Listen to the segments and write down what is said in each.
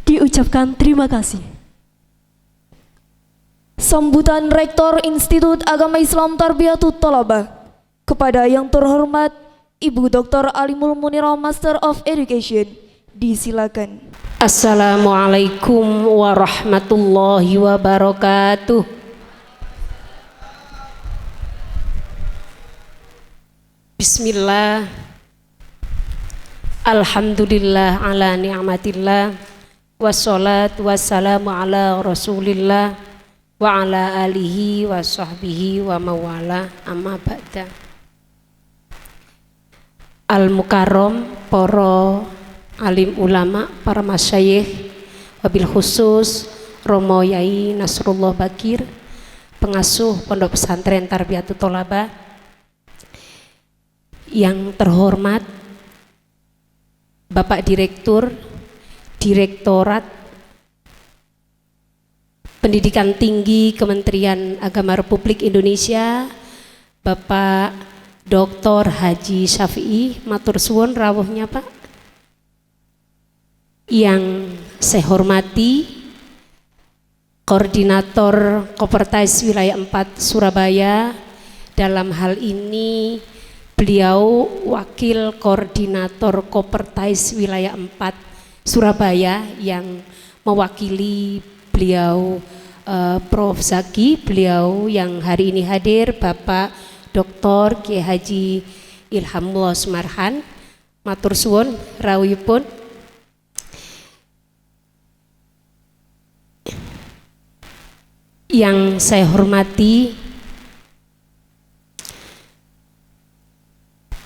diucapkan terima kasih. Sambutan Rektor Institut Agama Islam Tarbiyatut Thalabah kepada yang terhormat Ibu Dr. Alimul Munirah Master of Education, disilakan. Assalamualaikum warahmatullahi wabarakatuh. Bismillah. Alhamdulillah ala ni'matillah. Wassalatu wassalamu ala rasulillah wa ala alihi wa sahbihi wa mawala, amma ba'da. Al-Mukarram, para alim ulama, para masyayikh, wabil khusus Romo Yai Nasrullah Bakir, pengasuh Pondok Pesantren Tarbiyatut Thalabah, yang terhormat Bapak Direktur Direktorat Pendidikan Tinggi Kementerian Agama Republik Indonesia, Bapak Dr. Haji Syafi'i, matur suwun rawuhnya Pak. Yang saya hormati Koordinator Kopertais Wilayah 4 Surabaya, dalam hal ini beliau Wakil Koordinator Kopertais Wilayah 4 Surabaya, yang mewakili beliau Prof. Zaki, beliau yang hari ini hadir, Bapak Dr. Kiai Haji Ilhamullah Sumarhan, matur suwun rawuhipun. Yang saya hormati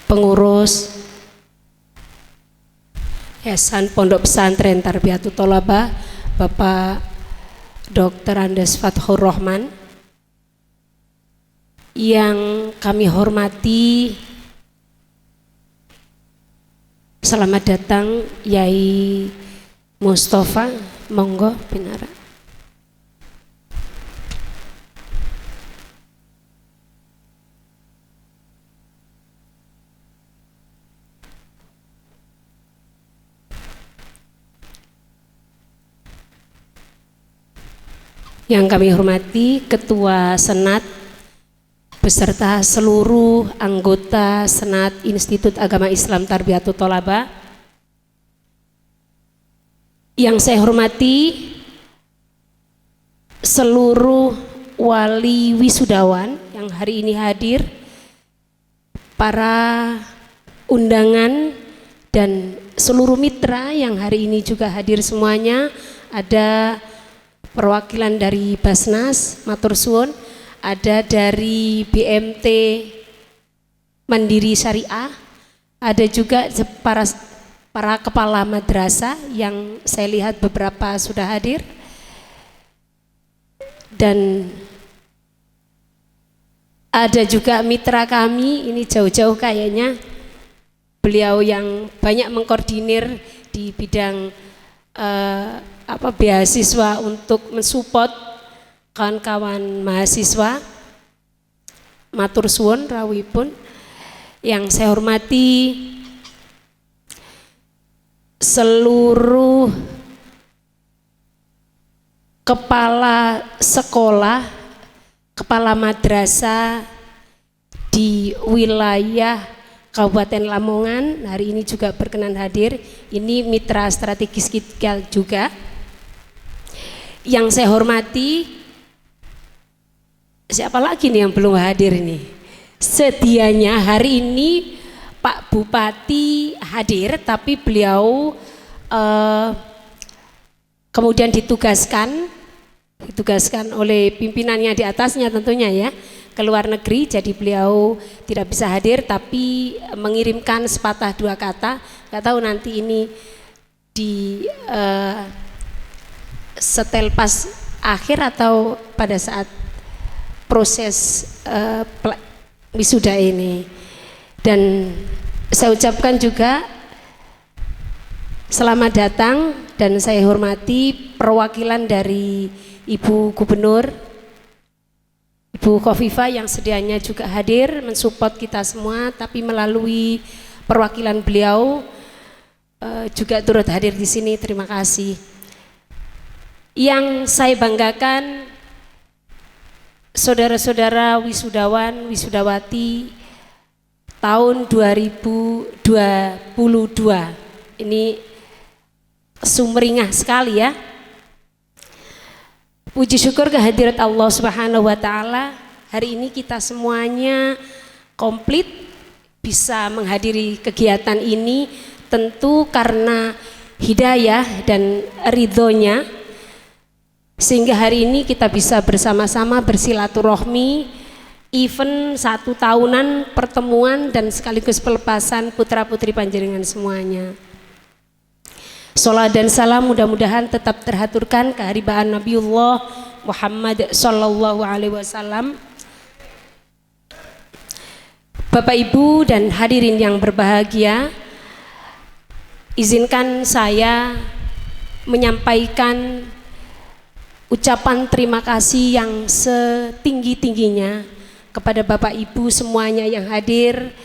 pengurus Yayasan Pondok Pesantren Tarbiyatut Thalabah, Bapak Dr. Andes Fathur Rahman. Yang kami hormati, selamat datang Yai Mustafa, monggo binara. Yang kami hormati Ketua Senat beserta seluruh anggota Senat Institut Agama Islam Tarbiyatut Thalabah. Yang saya hormati seluruh wali wisudawan yang hari ini hadir, para undangan dan seluruh mitra yang hari ini juga hadir semuanya. Ada perwakilan dari Basnas, matur suwun, ada dari BMT Mandiri Syariah, ada juga para kepala madrasah yang saya lihat beberapa sudah hadir, dan ada juga mitra kami, ini jauh-jauh kayaknya, beliau yang banyak mengkoordinir di bidang beasiswa untuk mensupport kawan-kawan mahasiswa, matur suwun rawuhipun. Yang saya hormati seluruh kepala sekolah, kepala madrasah di wilayah Kabupaten Lamongan, hari ini juga berkenan hadir. Ini mitra strategis kita juga. Yang saya hormati, siapa lagi nih yang belum hadir ini? Sedianya hari ini Pak Bupati hadir, tapi beliau kemudian ditugaskan oleh pimpinannya di atasnya tentunya ya, ke luar negeri, jadi beliau tidak bisa hadir, tapi mengirimkan sepatah dua kata. Nggak tahu nanti ini di setel pas akhir atau pada saat proses wisuda ini. Dan saya ucapkan juga selamat datang dan saya hormati perwakilan dari Ibu Gubernur, Ibu Khofifah yang sedianya juga hadir mensupport kita semua, tapi melalui perwakilan beliau juga turut hadir di sini. Terima kasih. Yang saya banggakan saudara-saudara wisudawan, wisudawati tahun 2022 ini sumringah sekali ya. Puji syukur kehadirat Allah Subhanahu wa taala, hari ini kita semuanya komplit bisa menghadiri kegiatan ini tentu karena hidayah dan ridhonya, sehingga hari ini kita bisa bersama-sama bersilaturahmi, event 1 tahunan pertemuan dan sekaligus pelepasan putra-putri panjenengan semuanya. Salat dan salam mudah-mudahan tetap terhaturkan keharibaan Nabiullah Muhammad sallallahu alaihi wasallam. Bapak Ibu dan hadirin yang berbahagia, izinkan saya menyampaikan ucapan terima kasih yang setinggi-tingginya kepada Bapak Ibu semuanya yang hadir,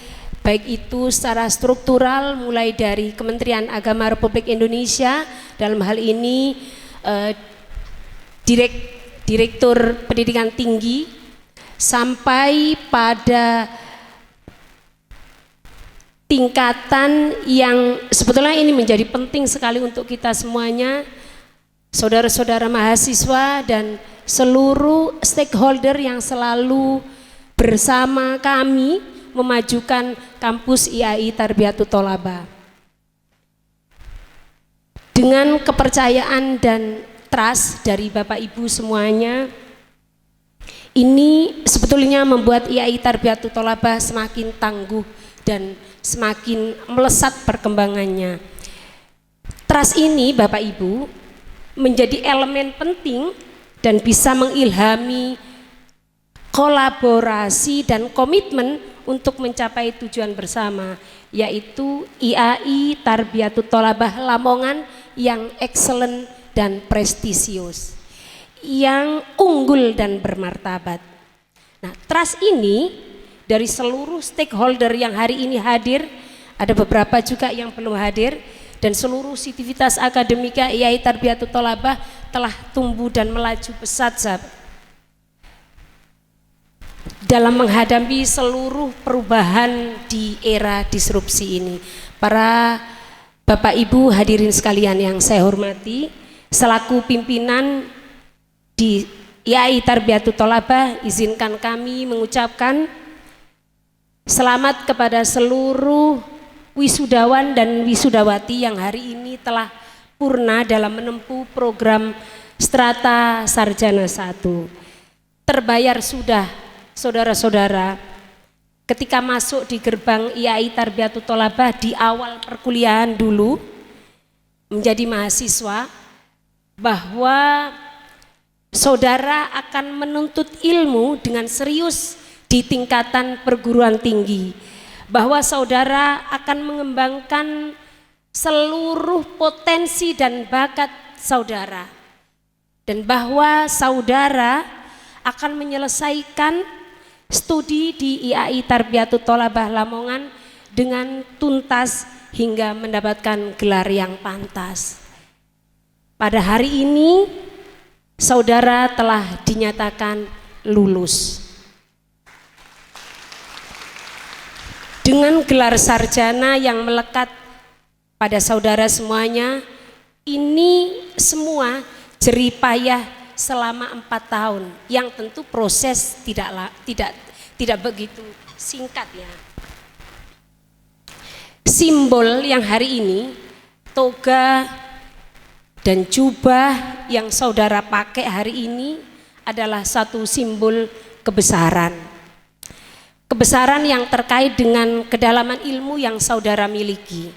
baik itu secara struktural mulai dari Kementerian Agama Republik Indonesia, dalam hal ini Direktur Pendidikan Tinggi, sampai pada tingkatan yang sebetulnya ini menjadi penting sekali untuk kita semuanya, saudara-saudara mahasiswa dan seluruh stakeholder yang selalu bersama kami memajukan kampus IAI Tarbiyatut Thalabah. Dengan kepercayaan dan trust dari Bapak Ibu semuanya, ini sebetulnya membuat IAI Tarbiyatut Thalabah semakin tangguh dan semakin melesat perkembangannya. Trust ini Bapak Ibu menjadi elemen penting dan bisa mengilhami kolaborasi dan komitmen untuk mencapai tujuan bersama, yaitu IAI Tarbiyatut Thalabah Lamongan yang excellent dan prestisius, yang unggul dan bermartabat. Nah, trust ini dari seluruh stakeholder yang hari ini hadir, ada beberapa juga yang belum hadir, dan seluruh sivitas akademika IAI Tarbiyatut Thalabah telah tumbuh dan melaju pesat dalam menghadapi seluruh perubahan di era disrupsi ini. Para Bapak Ibu hadirin sekalian yang saya hormati, selaku pimpinan di IAI Tarbiyatut Thalabah, izinkan kami mengucapkan selamat kepada seluruh wisudawan dan wisudawati yang hari ini telah purna dalam menempuh program Strata Sarjana 1. Terbayar sudah saudara-saudara ketika masuk di gerbang IAI Tarbiyatut Thalabah di awal perkuliahan dulu menjadi mahasiswa, bahwa saudara akan menuntut ilmu dengan serius di tingkatan perguruan tinggi, bahwa saudara akan mengembangkan seluruh potensi dan bakat saudara, dan bahwa saudara akan menyelesaikan studi di IAI Tarbiyatut Thalabah Lamongan dengan tuntas hingga mendapatkan gelar yang pantas. Pada hari ini saudara telah dinyatakan lulus dengan gelar sarjana yang melekat pada saudara semuanya. Ini semua jerih payah selama 4 tahun, yang tentu proses tidak begitu singkat ya. Simbol yang hari ini, toga dan jubah yang saudara pakai hari ini adalah satu simbol kebesaran. Kebesaran yang terkait dengan kedalaman ilmu yang saudara miliki.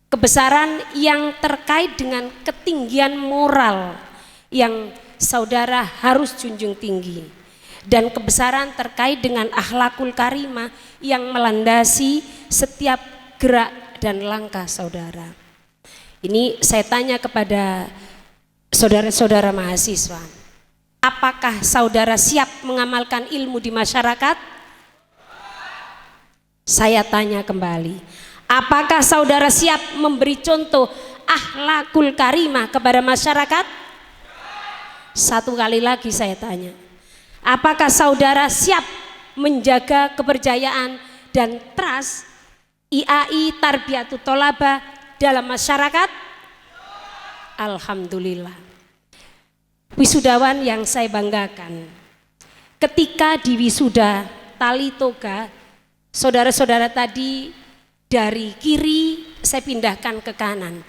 Kebesaran yang terkait dengan ketinggian moral yang saudara harus junjung tinggi. Dan kebesaran terkait dengan akhlakul karimah yang melandasi setiap gerak dan langkah saudara. Ini saya tanya kepada saudara-saudara mahasiswa, apakah saudara siap mengamalkan ilmu di masyarakat? Saya tanya kembali, apakah saudara siap memberi contoh akhlakul karimah kepada masyarakat? satu kali lagi saya tanya, apakah saudara siap menjaga kepercayaan dan trust IAI Tarbiyatut Thalabah dalam masyarakat? Alhamdulillah. Wisudawan yang saya banggakan, ketika di wisuda tali toga, saudara-saudara tadi dari kiri saya pindahkan ke kanan.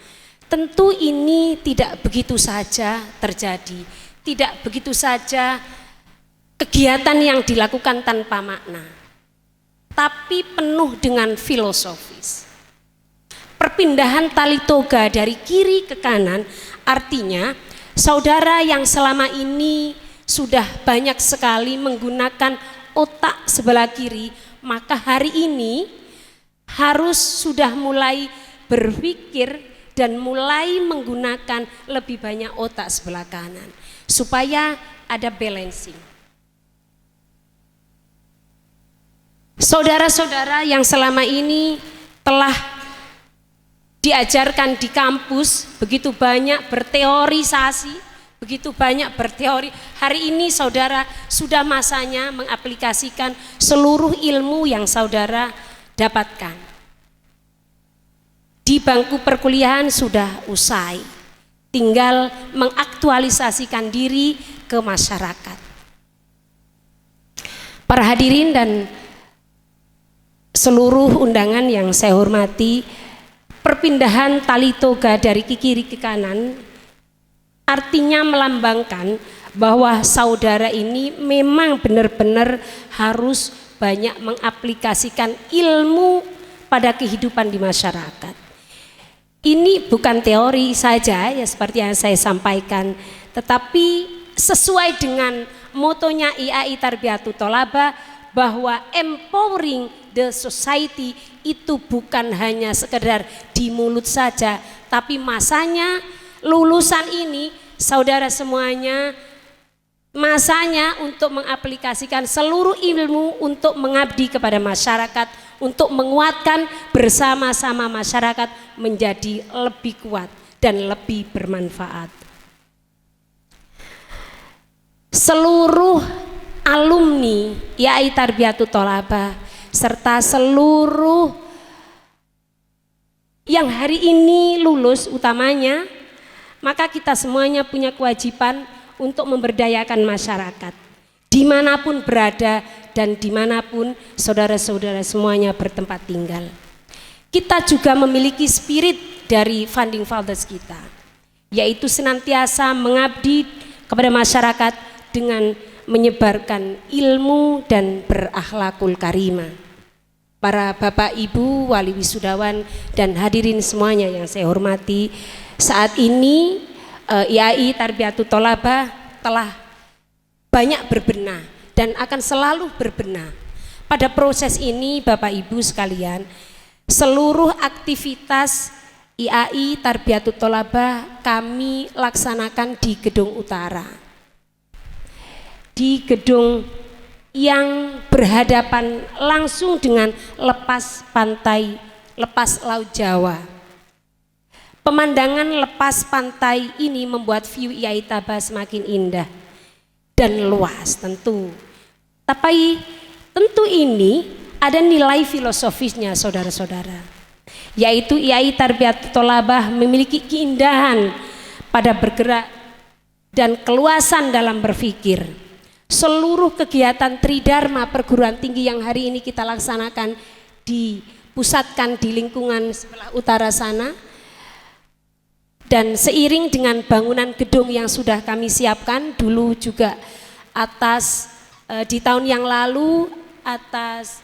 Tentu ini tidak begitu saja terjadi, tidak begitu saja kegiatan yang dilakukan tanpa makna, tapi penuh dengan filosofis. Perpindahan tali toga dari kiri ke kanan artinya saudara yang selama ini sudah banyak sekali menggunakan otak sebelah kiri, maka hari ini harus sudah mulai berpikir dan mulai menggunakan lebih banyak otak sebelah kanan supaya ada balancing. Saudara-saudara yang selama ini telah diajarkan di kampus begitu banyak berteorisasi, begitu banyak berteori, hari ini saudara sudah masanya mengaplikasikan seluruh ilmu yang saudara dapatkan. Di bangku perkuliahan sudah usai, tinggal mengaktualisasikan diri ke masyarakat. Para hadirin dan seluruh undangan yang saya hormati, perpindahan tali toga dari kiri ke kanan artinya melambangkan bahwa saudara ini memang benar-benar harus banyak mengaplikasikan ilmu pada kehidupan di masyarakat. Ini bukan teori saja ya seperti yang saya sampaikan, tetapi sesuai dengan motonya IAI Tarbiyatut Thalabah bahwa empowering the society itu bukan hanya sekedar di mulut saja, tapi masanya lulusan ini saudara semuanya masanya untuk mengaplikasikan seluruh ilmu untuk mengabdi kepada masyarakat, untuk menguatkan bersama-sama masyarakat menjadi lebih kuat dan lebih bermanfaat. Seluruh alumni IAI Tarbiyatut Thalabah serta seluruh yang hari ini lulus utamanya, maka kita semuanya punya kewajiban untuk memberdayakan masyarakat dimanapun berada dan dimanapun saudara-saudara semuanya bertempat tinggal. Kita juga memiliki spirit dari founding fathers kita, yaitu senantiasa mengabdi kepada masyarakat dengan menyebarkan ilmu dan berakhlakul karimah. Para bapak ibu wali wisudawan dan hadirin semuanya yang saya hormati, saat ini IAI Tarbiyatut Thalabah telah banyak berbenah dan akan selalu berbenah. Pada proses ini bapak ibu sekalian, seluruh aktivitas IAI Tarbiyatut Thalabah kami laksanakan di Gedung Utara, di gedung yang berhadapan langsung dengan lepas pantai, lepas Laut Jawa. Pemandangan lepas pantai ini membuat view IAI Tarbiyah semakin indah dan luas tentu. Tapi tentu ini ada nilai filosofisnya saudara-saudara, yaitu IAI Tarbiyatut Thalabah memiliki keindahan pada bergerak dan keluasan dalam berpikir. Seluruh kegiatan Tridharma perguruan tinggi yang hari ini kita laksanakan dipusatkan di lingkungan sebelah utara sana. Dan seiring dengan bangunan gedung yang sudah kami siapkan dulu juga di tahun yang lalu atas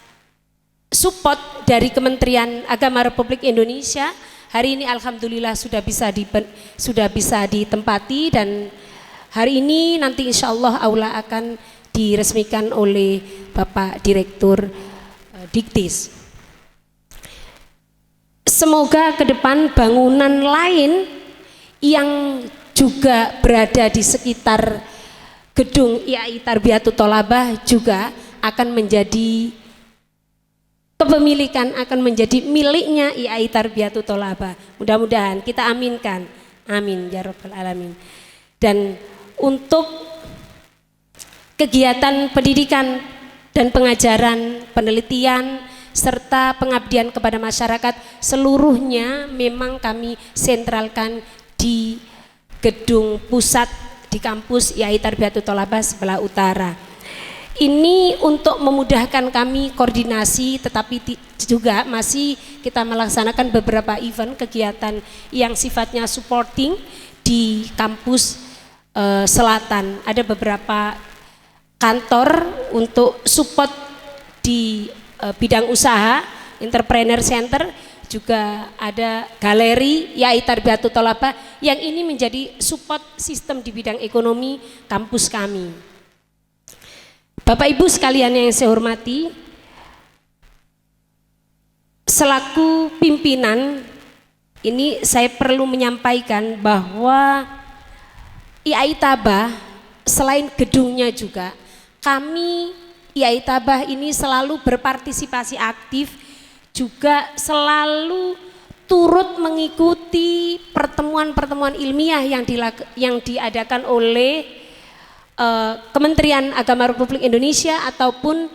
support dari Kementerian Agama Republik Indonesia, hari ini alhamdulillah sudah bisa ditempati dan hari ini nanti insya Allah aula akan diresmikan oleh Bapak Direktur Diktis. Semoga ke depan bangunan lain yang juga berada di sekitar gedung IAI Tarbiyatut Thalabah juga akan menjadi kepemilikan, akan menjadi miliknya IAI Tarbiyatut Thalabah. Mudah-mudahan kita aminkan, amin ya rabbal alamin. Dan untuk kegiatan pendidikan dan pengajaran, penelitian, serta pengabdian kepada masyarakat seluruhnya memang kami sentralkan di gedung pusat di kampus IAI Tarbiyatul Thalabah sebelah utara. Ini untuk memudahkan kami koordinasi, tetapi juga masih kita melaksanakan beberapa event kegiatan yang sifatnya supporting di kampus selatan. Ada beberapa kantor untuk support di bidang usaha, entrepreneur center, juga ada galeri IAI Tarbiyatul Thalabah yang ini menjadi support sistem di bidang ekonomi kampus kami. Bapak Ibu sekalian yang saya hormati, selaku pimpinan ini saya perlu menyampaikan bahwa IAI Tabah selain gedungnya juga kami IAI Tabah ini selalu berpartisipasi aktif, juga selalu turut mengikuti pertemuan-pertemuan ilmiah yang diadakan oleh Kementerian Agama Republik Indonesia ataupun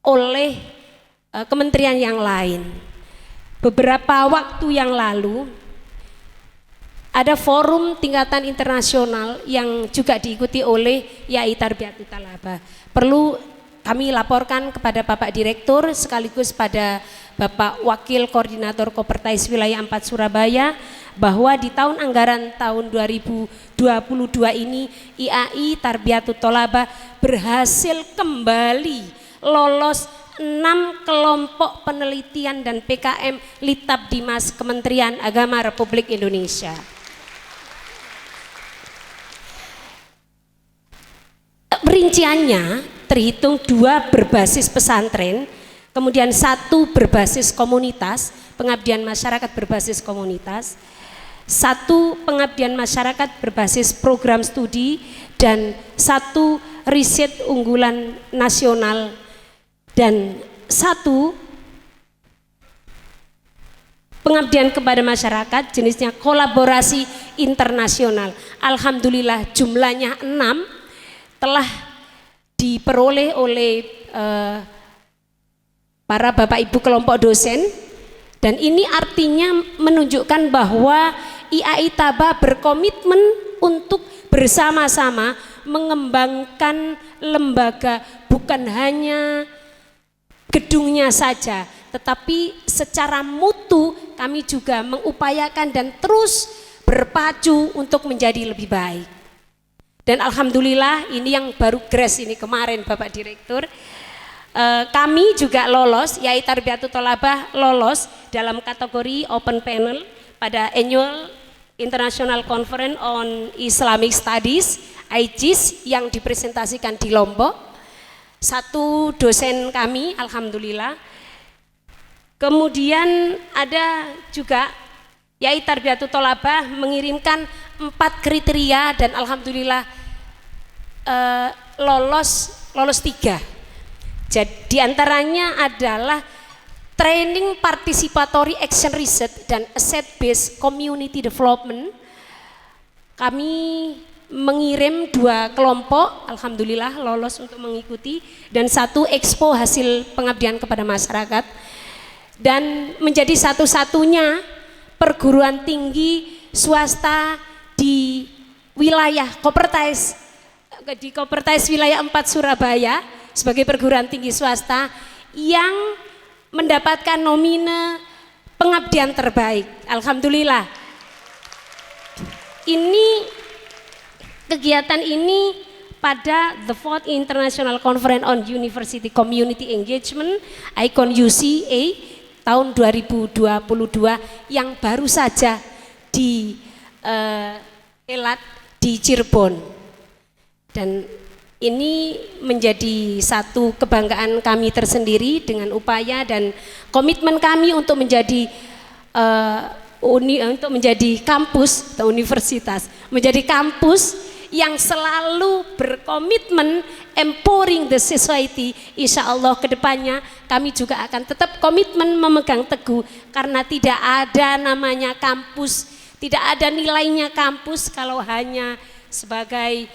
oleh kementerian yang lain. Beberapa waktu yang lalu ada forum tingkatan internasional yang juga diikuti oleh IAI Tarbiyatul Thalabah. Perlu kami laporkan kepada Bapak Direktur sekaligus pada Bapak Wakil Koordinator Kopertais Wilayah 4 Surabaya bahwa di tahun anggaran tahun 2022 ini IAI Tarbiyatul Thalabah berhasil kembali lolos 6 kelompok penelitian dan PKM Litab Dimas Kementerian Agama Republik Indonesia. Rinciannya terhitung 2 berbasis pesantren, kemudian 1 berbasis komunitas, pengabdian masyarakat berbasis komunitas, 1 pengabdian masyarakat berbasis program studi, dan 1 riset unggulan nasional, dan 1 pengabdian kepada masyarakat jenisnya kolaborasi internasional. Alhamdulillah jumlahnya 6 telah diperoleh oleh para Bapak Ibu kelompok dosen, dan ini artinya menunjukkan bahwa IAI Tabah berkomitmen untuk bersama-sama mengembangkan lembaga, bukan hanya gedungnya saja, tetapi secara mutu kami juga mengupayakan dan terus berpacu untuk menjadi lebih baik. Dan alhamdulillah ini yang baru grace ini kemarin Bapak Direktur, kami juga lolos, IAI Tarbiyatul Thalabah lolos dalam kategori open panel pada Annual International Conference on Islamic Studies IGIS yang dipresentasikan di Lombok. 1 dosen kami alhamdulillah. Kemudian ada juga IAI Tarbiyatul Thalabah mengirimkan 4 kriteria dan alhamdulillah lolos 3. Jadi diantaranya adalah training participatory action research dan asset based community development. Kami mengirim 2 kelompok, alhamdulillah lolos untuk mengikuti, dan 1 expo hasil pengabdian kepada masyarakat, dan menjadi satu-satunya perguruan tinggi swasta di wilayah Kopertais, di Kopertais wilayah 4 Surabaya sebagai perguruan tinggi swasta yang mendapatkan nomine pengabdian terbaik. Alhamdulillah. Ini kegiatan ini pada the 4th International Conference on University Community Engagement ICON UCA tahun 2022 yang baru saja dihelat di Cirebon, dan ini menjadi satu kebanggaan kami tersendiri dengan upaya dan komitmen kami untuk menjadi kampus atau universitas, menjadi kampus yang selalu berkomitmen empowering the society. Insya Allah kedepannya kami juga akan tetap komitmen memegang teguh, karena tidak ada namanya kampus, tidak ada nilainya kampus kalau hanya sebagai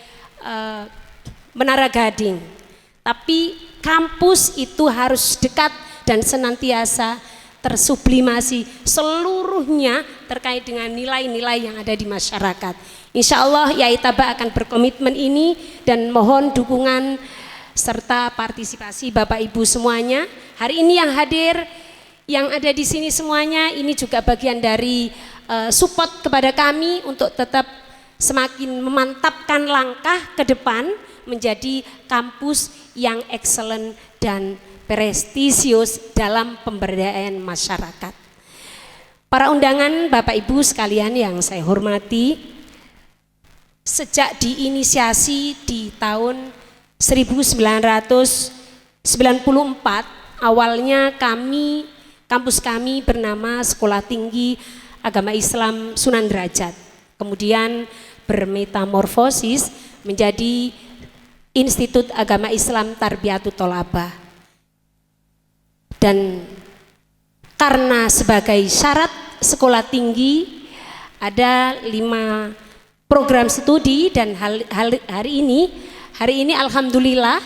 Menara Gading. Tapi kampus itu harus dekat dan senantiasa tersublimasi seluruhnya terkait dengan nilai-nilai yang ada di masyarakat. Insya Allah YAI-TABA akan berkomitmen ini dan mohon dukungan serta partisipasi Bapak Ibu semuanya. Hari ini yang hadir, yang ada di sini semuanya, ini juga bagian dari support kepada kami untuk tetap semakin memantapkan langkah ke depan menjadi kampus yang excellent dan prestisius dalam pemberdayaan masyarakat. Para undangan, Bapak Ibu sekalian yang saya hormati, sejak diinisiasi di tahun 1994, awalnya kampus kami bernama Sekolah Tinggi Agama Islam Sunan Derajat, kemudian bermetamorfosis menjadi Institut Agama Islam Tarbiyatut Thalabah. Dan karena sebagai syarat sekolah tinggi ada 5 program studi, dan hari ini alhamdulillah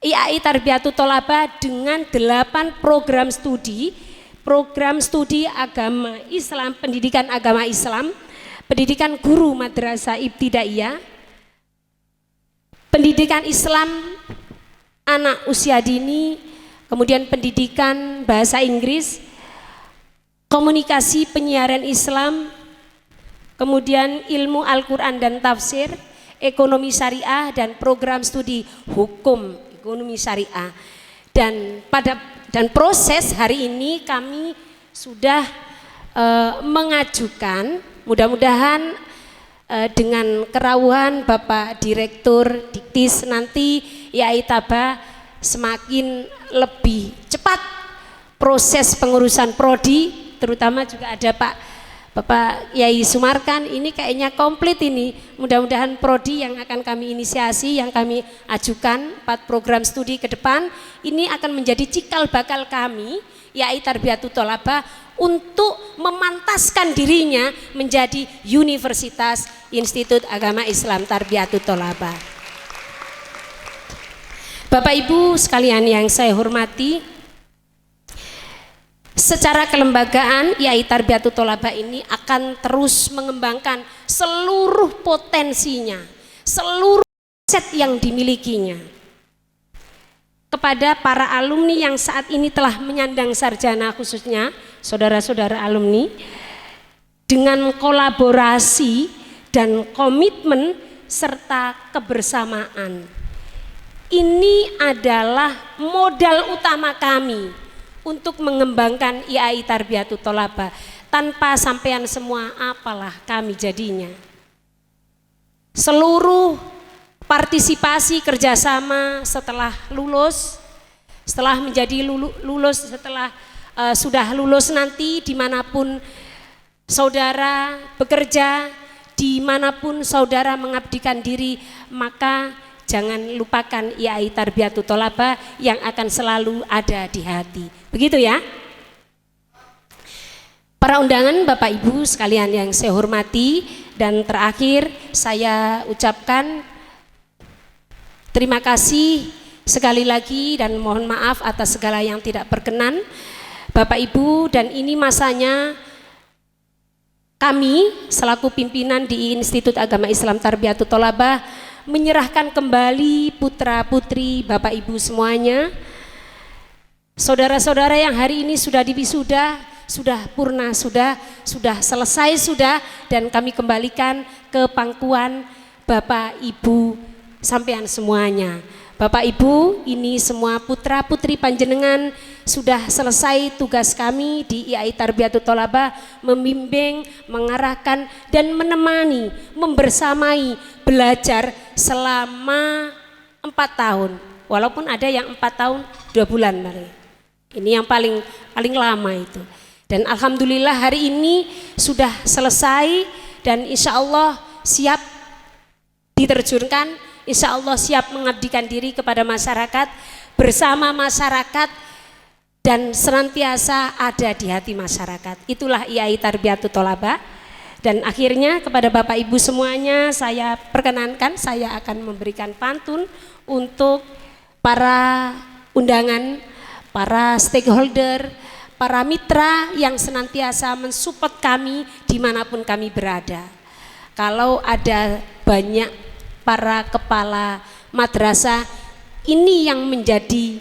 IAI Tarbiyatut Thalabah dengan 8 program studi agama Islam, pendidikan agama Islam, pendidikan guru madrasah ibtidaiyah, pendidikan Islam anak usia dini, kemudian pendidikan bahasa Inggris, komunikasi penyiaran Islam, kemudian ilmu Al-Quran dan tafsir, ekonomi syariah, dan program studi hukum ekonomi syariah. Dan proses hari ini kami sudah mengajukan, mudah-mudahan dengan kerawuhan Bapak Direktur Diktis nanti YAI-TABA semakin lebih cepat proses pengurusan prodi, terutama juga ada Bapak Yai Sumarkan, ini kayaknya komplit ini. Mudah-mudahan prodi yang akan kami inisiasi, yang kami ajukan 4 program studi ke depan, ini akan menjadi cikal bakal kami YAI Tarbiyatut Thalabah untuk memantaskan dirinya menjadi Universitas Institut Agama Islam Tarbiyatut Thalabah. Bapak Ibu sekalian yang saya hormati, secara kelembagaan YAI Tarbiyatut Thalabah ini akan terus mengembangkan seluruh potensinya, seluruh aset yang dimilikinya kepada para alumni yang saat ini telah menyandang sarjana, khususnya saudara-saudara alumni, dengan kolaborasi dan komitmen serta kebersamaan. Ini adalah modal utama kami untuk mengembangkan IAI Tarbiyatut Thalabah. Tanpa sampean semua, apalah kami jadinya. Seluruh partisipasi kerjasama setelah lulus, setelah menjadi lulus, setelah sudah lulus nanti, dimanapun saudara bekerja, dimanapun saudara mengabdikan diri, maka jangan lupakan IAI Tarbiyatut Thalabah yang akan selalu ada di hati. Begitu ya. Para undangan, Bapak Ibu sekalian yang saya hormati, dan terakhir saya ucapkan terima kasih sekali lagi dan mohon maaf atas segala yang tidak berkenan Bapak Ibu, dan ini masanya kami selaku pimpinan di Institut Agama Islam Tarbiyatut Thalabah menyerahkan kembali putra-putri Bapak Ibu semuanya, saudara-saudara yang hari ini sudah diwisuda, sudah purna, sudah selesai, dan kami kembalikan ke pangkuan Bapak Ibu sampean semuanya. Bapak Ibu, ini semua putra-putri panjenengan sudah selesai tugas kami di IAI Tarbiyatut Thalabah, membimbing, mengarahkan, dan menemani, membersamai, belajar selama 4 tahun. Walaupun ada yang 4 tahun 2 bulan. Ini yang paling lama itu. Dan alhamdulillah hari ini sudah selesai, dan insya Allah siap diterjunkan, insya Allah siap mengabdikan diri kepada masyarakat, bersama masyarakat, dan senantiasa ada di hati masyarakat. Itulah IAI Tarbiyatut Thalabah. Dan akhirnya kepada Bapak Ibu semuanya saya perkenankan saya akan memberikan pantun untuk para undangan, para stakeholder, para mitra yang senantiasa mensupport kami dimanapun kami berada. Kalau ada banyak para kepala madrasah, ini yang menjadi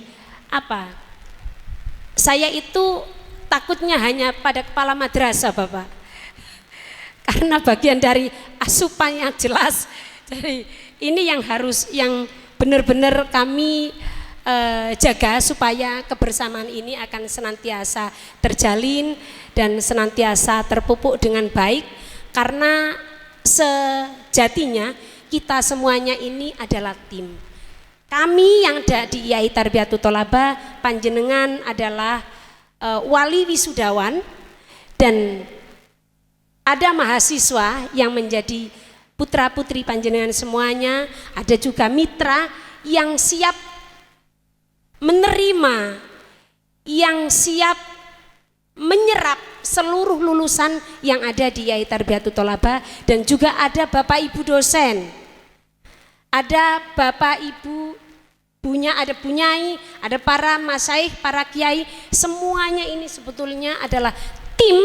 apa? Saya itu takutnya hanya pada kepala madrasah, Bapak. Karena bagian dari asupannya jelas. Jadi ini yang harus yang benar-benar kami jaga supaya kebersamaan ini akan senantiasa terjalin dan senantiasa terpupuk dengan baik, karena sejatinya kita semuanya ini adalah tim. Kami yang ada di IAI Tarbiyatul Thalabah, panjenengan adalah wali wisudawan, dan ada mahasiswa yang menjadi putra putri panjenengan semuanya, ada juga mitra yang siap menerima, yang siap menyerap seluruh lulusan yang ada di IAI Tarbiyatul Thalabah, dan juga ada Bapak Ibu dosen, ada Bapak Ibu ada bunyai, ada para masyaikh, para kiai, semuanya ini sebetulnya adalah tim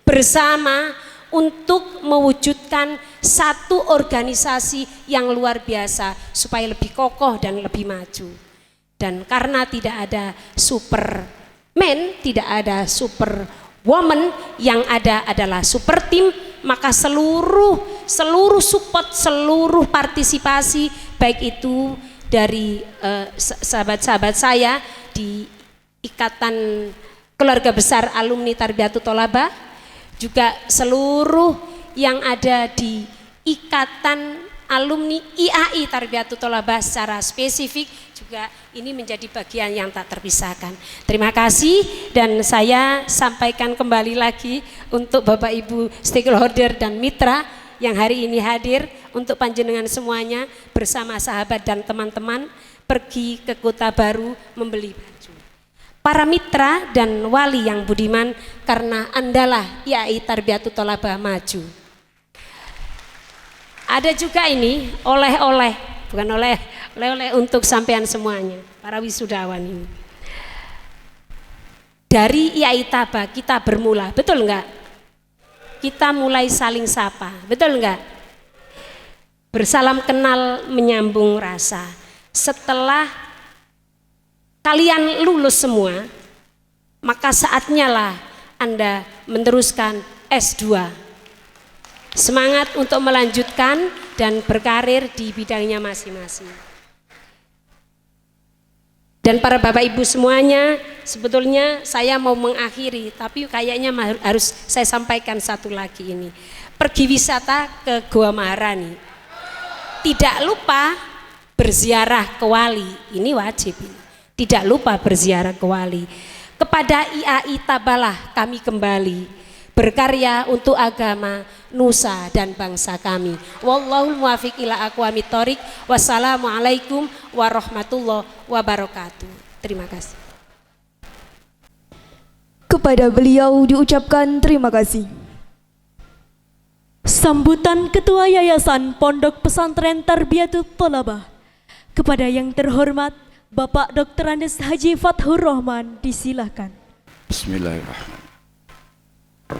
bersama untuk mewujudkan satu organisasi yang luar biasa supaya lebih kokoh dan lebih maju. Dan karena tidak ada superman, tidak ada superwoman, yang ada adalah super team, maka seluruh support, seluruh partisipasi, baik itu dari sahabat-sahabat saya di Ikatan Keluarga Besar Alumni Tarbiyatul Thalabah, juga seluruh yang ada di Ikatan Alumni IAI Tarbiyatul Thalabah secara spesifik, juga ini menjadi bagian yang tak terpisahkan. Terima kasih, dan saya sampaikan kembali lagi untuk Bapak Ibu stakeholder dan mitra yang hari ini hadir, untuk panjenengan semuanya bersama sahabat dan teman-teman pergi ke Kota Baru membeli baju. Para mitra dan wali yang budiman, karena Andalah IAI Tarbiyatul Thalabah maju. Ada juga ini oleh-oleh, bukan oleh-oleh untuk sampean semuanya, para wisudawan ini. Dari IAI Taba kita bermula, betul enggak? Kita mulai saling sapa, betul enggak? Bersalam kenal menyambung rasa. Setelah kalian lulus semua, maka saatnya lah Anda meneruskan S2. Semangat untuk melanjutkan dan berkarir di bidangnya masing-masing. Dan para Bapak Ibu semuanya, sebetulnya saya mau mengakhiri, tapi kayaknya harus saya sampaikan satu lagi ini. Pergi wisata ke Goa Maharani. Tidak lupa berziarah ke wali, ini wajib ini. Tidak lupa berziarah ke wali. Kepada IAI Tabalah kami kembali, berkarya untuk agama, nusa dan bangsa kami. Wallahul muwaffiq ila aqwamit thoriq. Wassalamualaikum warahmatullahi wabarakatuh. Terima kasih. Kepada beliau diucapkan terima kasih. Sambutan Ketua Yayasan Pondok Pesantren Tarbiyatul Thalabah kepada yang terhormat Bapak Dr. Andes Haji Fathur Rahman, disilahkan. Bismillahirrahmanirrahim.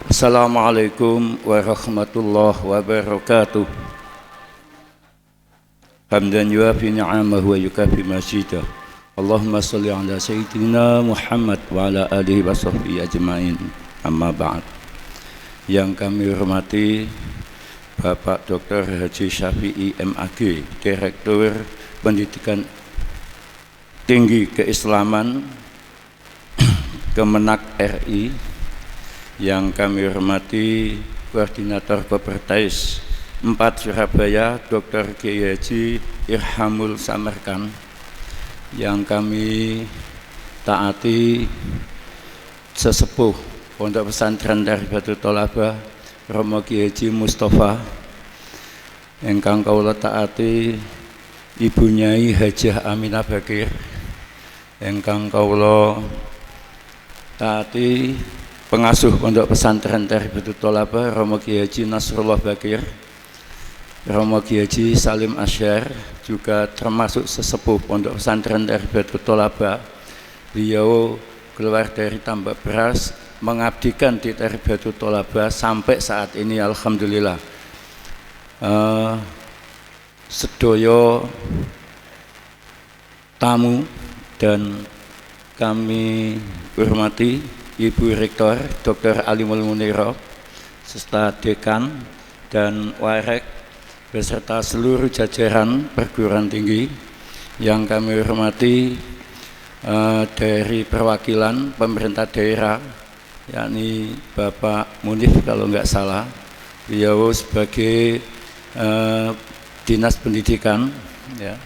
Assalamualaikum warahmatullahi wabarakatuh. Hamdan yuafi ni'amahu wa yukafi mazidah. Allahumma salli ala sayyidina Muhammad wa ala alihi wa sahbihi ajma'in. Amma ba'd. Yang kami hormati Bapak Dr. Haji Syafi'i MAG, Direktur Pendidikan Tinggi Keislaman Kemenak RI. Yang kami hormati Koordinator Kopertais 4 Surabaya, Dr. Kiai Haji Irhamul Samarkan. Yang kami taati sesepuh Pondok Pesantren Tarbiyatul Thalabah Romo Kiai Haji Mustafa. Ingkang kawula taati Ibu Nyai Hajah Aminah Bakir. Ingkang kawula taati pengasuh Pondok Pesantren Tarbiyatul Thalabah Romo Kiai Haji Nasrullah Bakir, Romo Kiai Haji Salim Asyar, juga termasuk sesepuh Pondok Pesantren Tarbiyatul Thalabah. Beliau keluar dari tambak beras, mengabdikan di Tarbiyatul Thalabah sampai saat ini, alhamdulillah. Sedoyo tamu dan kami hormati Ibu Rektor Dr. Alimul Muniro serta Dekan dan Warek beserta seluruh jajaran perguruan tinggi yang kami hormati, dari perwakilan pemerintah daerah, yakni Bapak Munif kalau nggak salah, beliau sebagai Dinas Pendidikan, ya,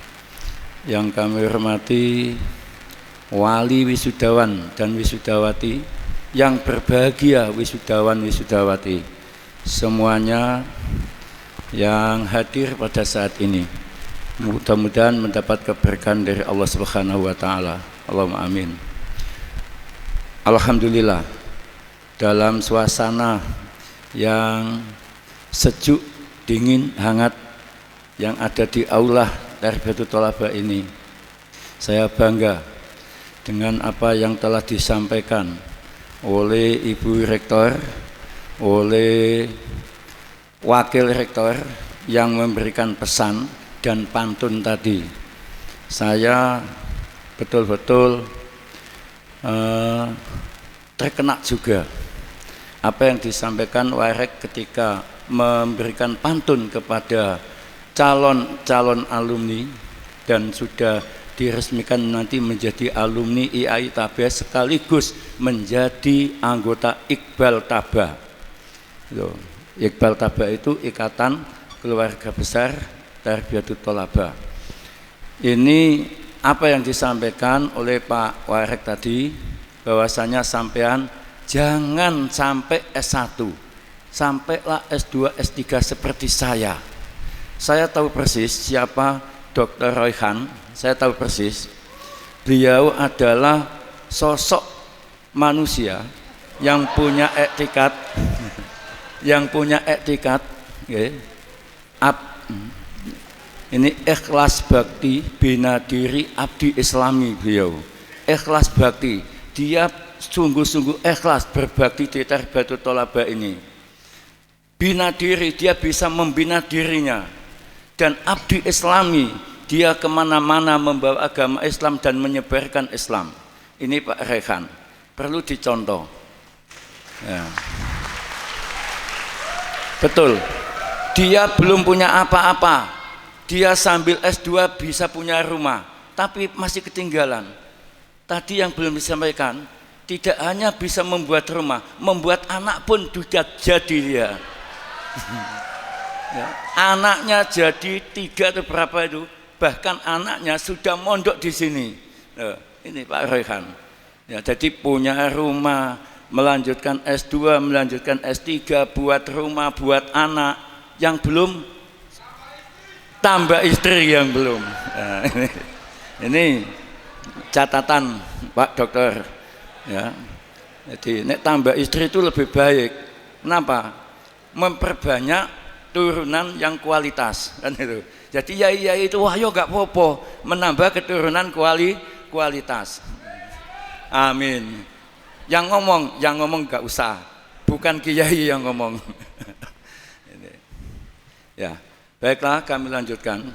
yang kami hormati wali wisudawan dan wisudawati yang berbahagia, wisudawan wisudawati semuanya yang hadir pada saat ini, mudah-mudahan mendapat keberkahan dari Allah Subhanahu wa taala. Allahumma amin. Alhamdulillah, dalam suasana yang sejuk, dingin, hangat yang ada di aula Tarbiyatul Thalabah ini, saya bangga dengan apa yang telah disampaikan oleh Ibu Rektor, oleh Wakil Rektor yang memberikan pesan dan pantun tadi. Saya betul-betul terkena juga apa yang disampaikan Warek ketika memberikan pantun kepada calon-calon alumni dan sudah diresmikan nanti menjadi alumni IAI Tabah sekaligus menjadi anggota Iqbal Tabah. Iqbal Tabah itu Ikatan Keluarga Besar Tarbiyatul Thalabah. Ini apa yang disampaikan oleh Pak Warek tadi, bahwasanya sampean jangan sampai S1, sampailah S2, S3 seperti saya. Saya tahu persis siapa Dr. Royhan, saya tahu persis. Beliau adalah sosok manusia yang punya etikat, ini ikhlas bakti, bina diri, abdi islami. Beliau ikhlas bakti, dia sungguh-sungguh ikhlas berbakti di Tarbiyatul Thalabah ini. Bina diri, dia bisa membina dirinya. Dan abdi islami, dia kemana-mana membawa agama Islam dan menyebarkan Islam. Ini Pak Rehan, perlu dicontoh, ya. Betul, dia belum punya apa-apa, dia sambil S2 bisa punya rumah, tapi masih ketinggalan. Tadi yang belum disampaikan, tidak hanya bisa membuat rumah, membuat anak pun sudah jadi dia. Ya, anaknya jadi 3 atau berapa itu, bahkan anaknya sudah mondok di sini. Ini Pak Rehan, ya, jadi punya rumah, melanjutkan S2, melanjutkan S3, buat rumah, buat anak, yang belum tambah istri yang belum. Nah, ini catatan Pak Dokter, ya. Jadi nek tambah istri itu lebih baik. Kenapa? Memperbanyak turunan yang kualitas, kan itu. Jadi ya itu wah yo gak popo menambah keturunan kualitas. Amin. Yang ngomong gak usah, bukan kiai yang ngomong. Ya, baiklah, kami lanjutkan.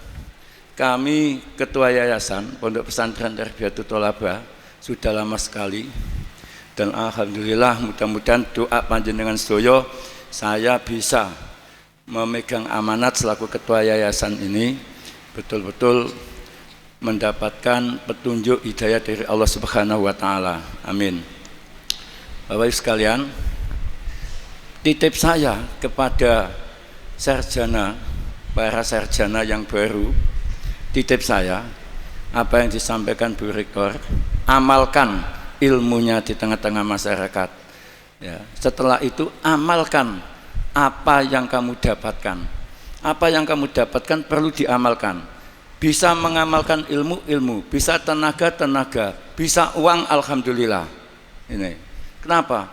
Kami Ketua Yayasan Pondok Pesantren Tarbiyatul Thalabah sudah lama sekali, dan alhamdulillah mudah-mudahan doa panjenengan sedaya saya bisa memegang amanat selaku Ketua Yayasan ini betul-betul mendapatkan petunjuk hidayah dari Allah Subhanahu wa taala. Amin. Bapak Ibu sekalian, titip saya kepada sarjana, para sarjana yang baru, titip saya apa yang disampaikan Bu Rektor, amalkan ilmunya di tengah-tengah masyarakat, ya. Setelah itu amalkan apa yang kamu dapatkan. Apa yang kamu dapatkan perlu diamalkan. Bisa mengamalkan ilmu, bisa tenaga, bisa uang, alhamdulillah. Ini kenapa?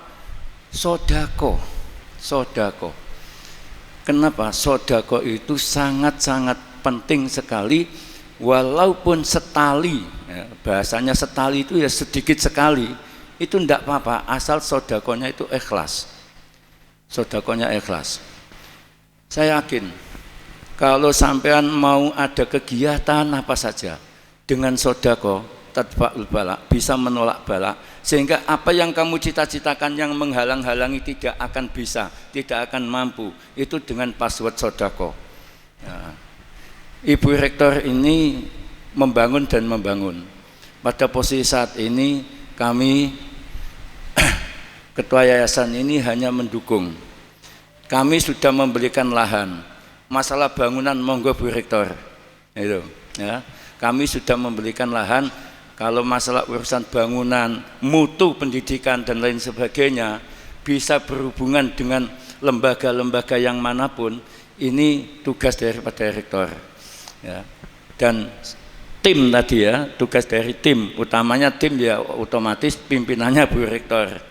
sodako. Kenapa? Sodako itu sangat-sangat penting sekali, walaupun setali, ya, bahasanya setali itu ya sedikit sekali, itu tidak apa-apa, asal sodakonya itu ikhlas. Sodakonya ikhlas. Saya yakin kalau sampean mau ada kegiatan apa saja dengan sodako, tadfa'ul balak, bisa menolak balak, sehingga apa yang kamu cita-citakan yang menghalang-halangi tidak akan bisa, tidak akan mampu, itu dengan password sodako. Ya. Ibu Rektor ini membangun dan membangun. Pada posisi saat ini kami Ketua Yayasan ini hanya mendukung. Kami sudah membelikan lahan. Masalah bangunan monggo Bu Rektor. Itu, ya. Kami sudah membelikan lahan. Kalau masalah urusan bangunan, mutu pendidikan dan lain sebagainya bisa berhubungan dengan lembaga-lembaga yang manapun, ini tugas daripada Rektor. Ya. Dan tim tadi ya, tugas dari tim, utamanya tim ya otomatis pimpinannya Bu Rektor.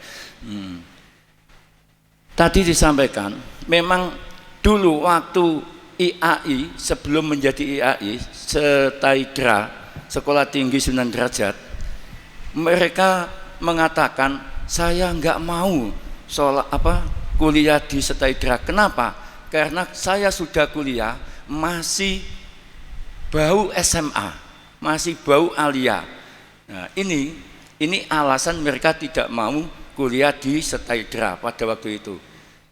Tadi disampaikan, memang dulu waktu IAI, sebelum menjadi IAI, Setaidra, Sekolah Tinggi Sunan Derajat, mereka mengatakan saya nggak mau kuliah di Setaidra. Kenapa? Karena saya sudah kuliah masih bau SMA, masih bau alia. Nah, ini alasan mereka tidak mau kuliah di Setaidra pada waktu itu.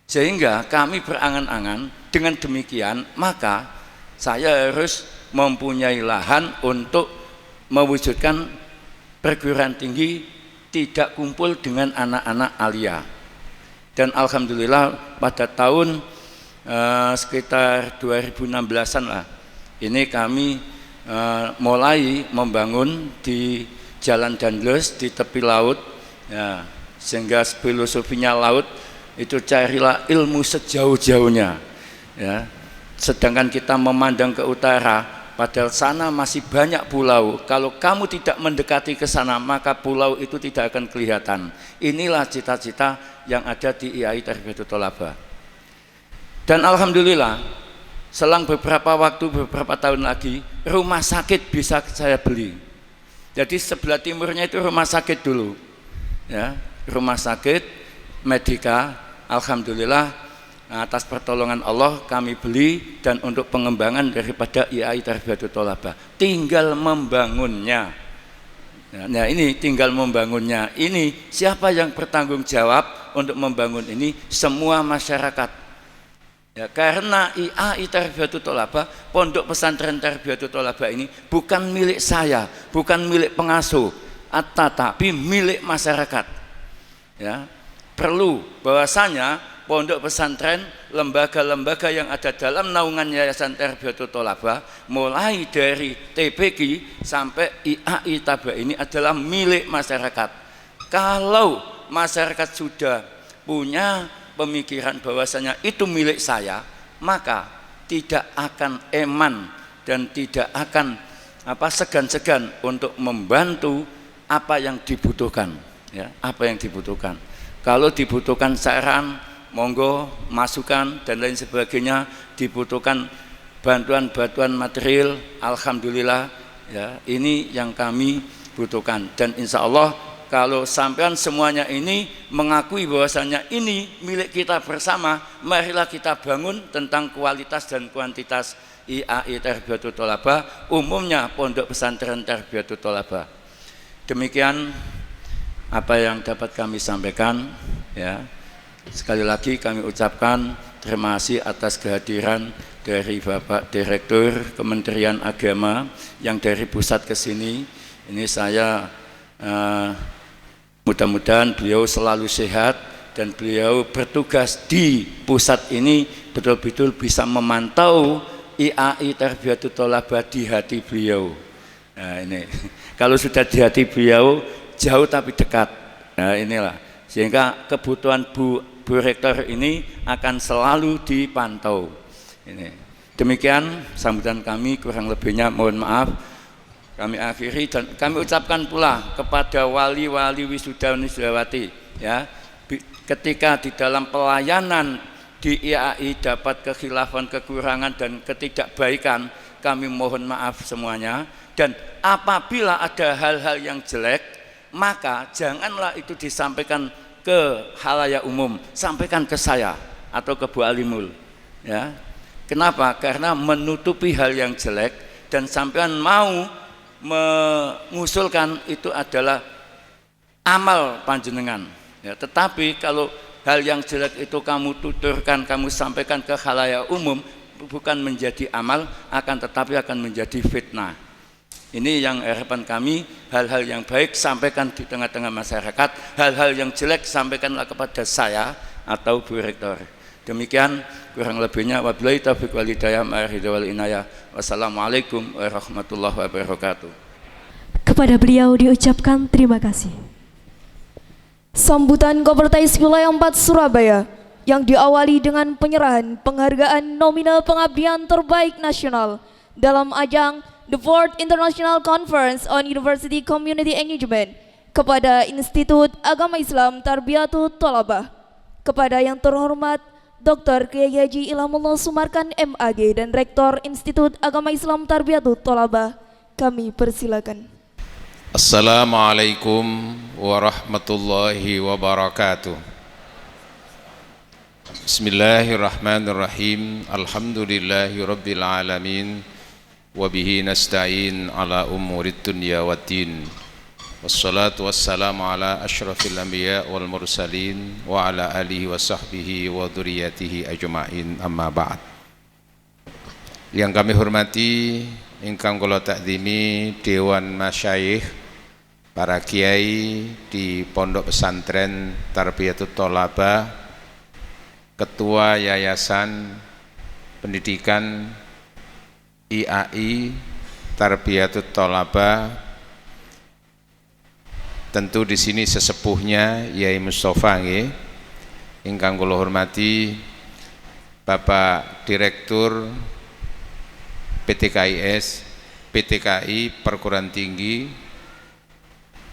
Sehingga kami berangan-angan, dengan demikian maka saya harus mempunyai lahan untuk mewujudkan perguruan tinggi tidak kumpul dengan anak-anak alia. Dan alhamdulillah pada tahun sekitar 2016-an lah, ini kami mulai membangun di Jalan Danles di tepi laut, ya, sehingga filosofinya laut itu carilah ilmu sejauh-jauhnya, ya. Sedangkan kita memandang ke utara, padahal sana masih banyak pulau. Kalau kamu tidak mendekati ke sana, maka pulau itu tidak akan kelihatan. Inilah cita-cita yang ada di IAI Tarbiyatul Thalabah. Dan alhamdulillah, selang beberapa tahun lagi, rumah sakit bisa saya beli. Jadi sebelah timurnya itu rumah sakit dulu, ya, rumah sakit Medika. Alhamdulillah, atas pertolongan Allah kami beli, dan untuk pengembangan daripada IAI Tarbiyatul Thalabah tinggal membangunnya. Nah, ini tinggal membangunnya. Ini siapa yang bertanggung jawab untuk membangun ini? Semua masyarakat. Ya, karena IAI Tarbiyatul Thalabah, Pondok Pesantren Tarbiyatul Thalabah ini bukan milik saya, bukan milik pengasuh, tetapi milik masyarakat. Ya, perlu bahwasanya pondok pesantren, lembaga-lembaga yang ada dalam naungan Yayasan Tarbiyatul Thalabah, mulai dari TPQ sampai IAI Tabah ini adalah milik masyarakat. Kalau masyarakat sudah punya pemikiran bahwasanya itu milik saya, maka tidak akan eman dan tidak akan segan-segan untuk membantu apa yang dibutuhkan, ya, apa yang dibutuhkan. Kalau dibutuhkan saran, monggo, masukan dan lain sebagainya, dibutuhkan bantuan material, alhamdulillah, ya, ini yang kami butuhkan. Dan insya Allah kalau sampean semuanya ini mengakui bahwasanya ini milik kita bersama, marilah kita bangun tentang kualitas dan kuantitas IAI Tarbiyatul Thalabah, umumnya Pondok Pesantren Tarbiyatul Thalabah. Demikian apa yang dapat kami sampaikan, ya. Sekali lagi kami ucapkan terima kasih atas kehadiran dari Bapak Direktur Kementerian Agama yang dari pusat ke sini. Ini saya mudah-mudahan beliau selalu sehat dan beliau bertugas di pusat ini betul-betul bisa memantau IAI Tarbiyatul Thalabah di hati beliau. Nah, ini kalau sudah di hati beliau jauh tapi dekat. Nah, inilah sehingga kebutuhan Bu Rektor ini akan selalu dipantau. Ini. Demikian sambutan kami, kurang lebihnya mohon maaf. Kami akhiri dan kami ucapkan pula kepada wali-wali wisuda Wisudawati, ya, ketika di dalam pelayanan di IAI dapat kekhilafan, kekurangan dan ketidakbaikan, kami mohon maaf semuanya. Dan apabila ada hal-hal yang jelek, maka janganlah itu disampaikan ke halayak umum, sampaikan ke saya atau ke Bu Alimul, ya. Kenapa? Karena menutupi hal yang jelek, dan sampean mau mengusulkan itu adalah amal panjenengan, ya. Tetapi kalau hal yang jelek itu kamu tuturkan, kamu sampaikan ke khalayak umum, bukan menjadi amal, akan tetapi akan menjadi fitnah. Ini yang harapan kami, hal-hal yang baik sampaikan di tengah-tengah masyarakat, hal-hal yang jelek sampaikanlah kepada saya atau Bu Rektor. Demikian kurang lebihnya, wabillahi taufiq wal hidayah, wal inayah. Wassalamualaikum warahmatullahi wabarakatuh. Kepada beliau diucapkan terima kasih. Sambutan Kopertais Wilayah 4 Surabaya yang diawali dengan penyerahan penghargaan nominal pengabdian terbaik nasional dalam ajang The 4th International Conference on University Community Engagement kepada Institut Agama Islam Tarbiyatut Thalabah, kepada yang terhormat Dr. Kiai Haji Ilhamullah Sumarkan MAG dan Rektor Institut Agama Islam Tarbiyatut Thalabah, kami persilakan. Assalamualaikum warahmatullahi wabarakatuh. Bismillahirrahmanirrahim. Alhamdulillahi rabbil alamin. Wabihi nasta'in ala umurid dunya waddin. Wassalatu wassalamu ala ashrafil anbiya wal mursalin wa ala alihi wa sahbihi wa dhurriyyatihi ajma'in, amma ba'd. Yang kami hormati, ingkang kula takzimi Dewan Masyayikh, para kiai di Pondok Pesantren Tarbiyatut Thalabah, Ketua Yayasan Pendidikan IAI Tarbiyatut Thalabah, tentu di sini sesepuhnya Yai Mustafa nggih, ingkang kula hormati Bapak Direktur PTKI Perguruan Tinggi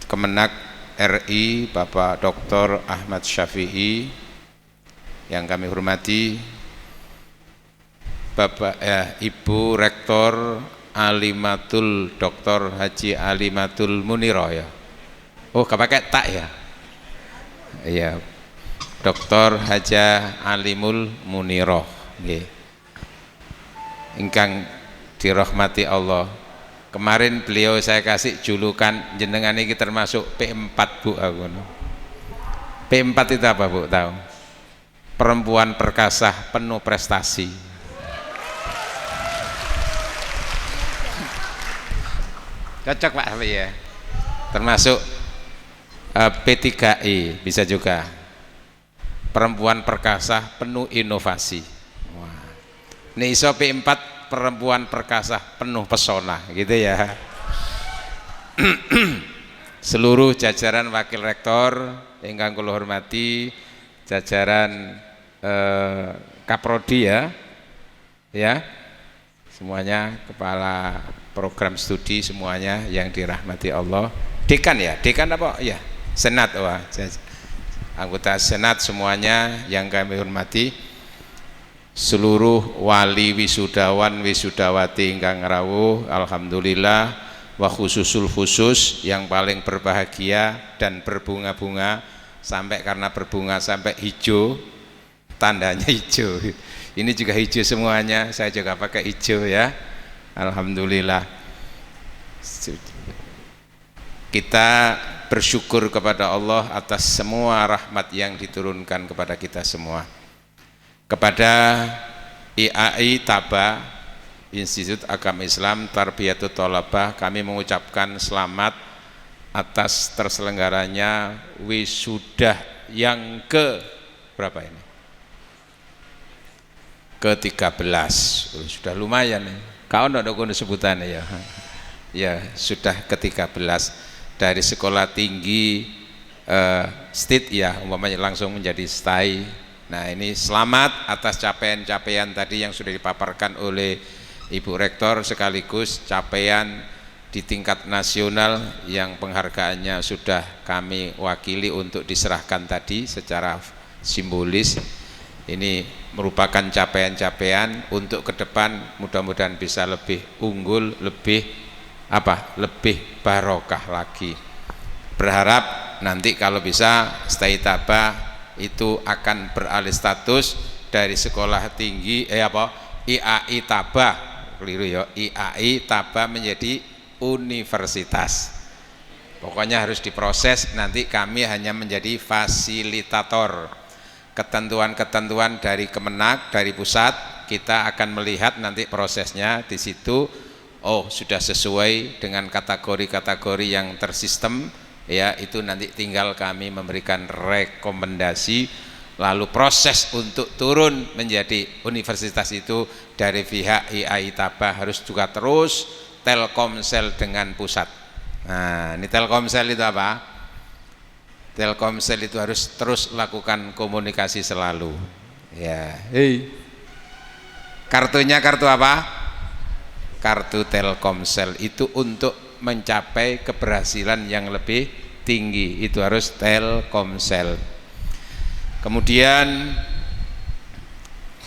Kemenak RI Bapak Dr. Ahmad Syafi'i, yang kami hormati Bapak Ibu Rektor Alimatul Dr. Haji Alimatul Muniroh, ya. Oh, gak pakai tak ya? Iya, Dr. Haja Alimul Muniroh nggih. Ingkang dirahmati Allah. Kemarin beliau saya kasih julukan, jenengan ini termasuk P4 Bu aku. P4 itu apa Bu, tahu? Perempuan perkasa penuh prestasi. Cocok Pak ya. Termasuk P3I bisa juga. Perempuan perkasa penuh inovasi. Wah. Ini iso P4 perempuan perkasa penuh pesona gitu ya. Seluruh jajaran wakil rektor ingkang kula hormati, jajaran Kaprodi ya, semuanya, kepala program studi semuanya yang dirahmati Allah, dekan ya, dekan apa ya, senat, wah, anggota senat semuanya yang kami hormati, seluruh wali wisudawan wisudawati ingkang rawuh, alhamdulillah, wa khususul khusus yang paling berbahagia dan berbunga-bunga, sampai karena berbunga sampai hijau, tandanya hijau. Ini juga hijau semuanya, saya juga pakai hijau ya. Alhamdulillah. Kita bersyukur kepada Allah atas semua rahmat yang diturunkan kepada kita semua. Kepada IAI Taba, Institut Agama Islam Tarbiyatut Thalabah, kami mengucapkan selamat atas terselenggaranya wisuda yang ke berapa ini? Ke-13. Sudah lumayan ya. Kau ndak ada sebutannya ya. Ya, sudah ke-13 dari sekolah tinggi state ya, umpamanya langsung menjadi STAI. Nah, ini selamat atas capaian-capaian tadi yang sudah dipaparkan oleh Ibu Rektor, sekaligus capaian di tingkat nasional yang penghargaannya sudah kami wakili untuk diserahkan tadi secara simbolis. Ini merupakan capaian-capaian untuk ke depan, mudah-mudahan bisa lebih unggul, lebih lebih barokah lagi. Berharap nanti kalau bisa Stay Tabah itu akan beralih status dari sekolah tinggi IAI Tabah, keliru ya, IAI Tabah menjadi universitas. Pokoknya harus diproses, nanti kami hanya menjadi fasilitator. Ketentuan-ketentuan dari Kemenak, dari pusat, kita akan melihat nanti prosesnya di situ. Oh, sudah sesuai dengan kategori-kategori yang tersistem, ya itu nanti tinggal kami memberikan rekomendasi. Lalu proses untuk turun menjadi universitas itu dari pihak IAI Tabah harus juga terus Telkomsel dengan pusat. Nah, ini Telkomsel itu apa? Telkomsel itu harus terus lakukan komunikasi selalu. Ya, kartunya kartu apa? Kartu Telkomsel itu untuk mencapai keberhasilan yang lebih tinggi itu harus Telkomsel. Kemudian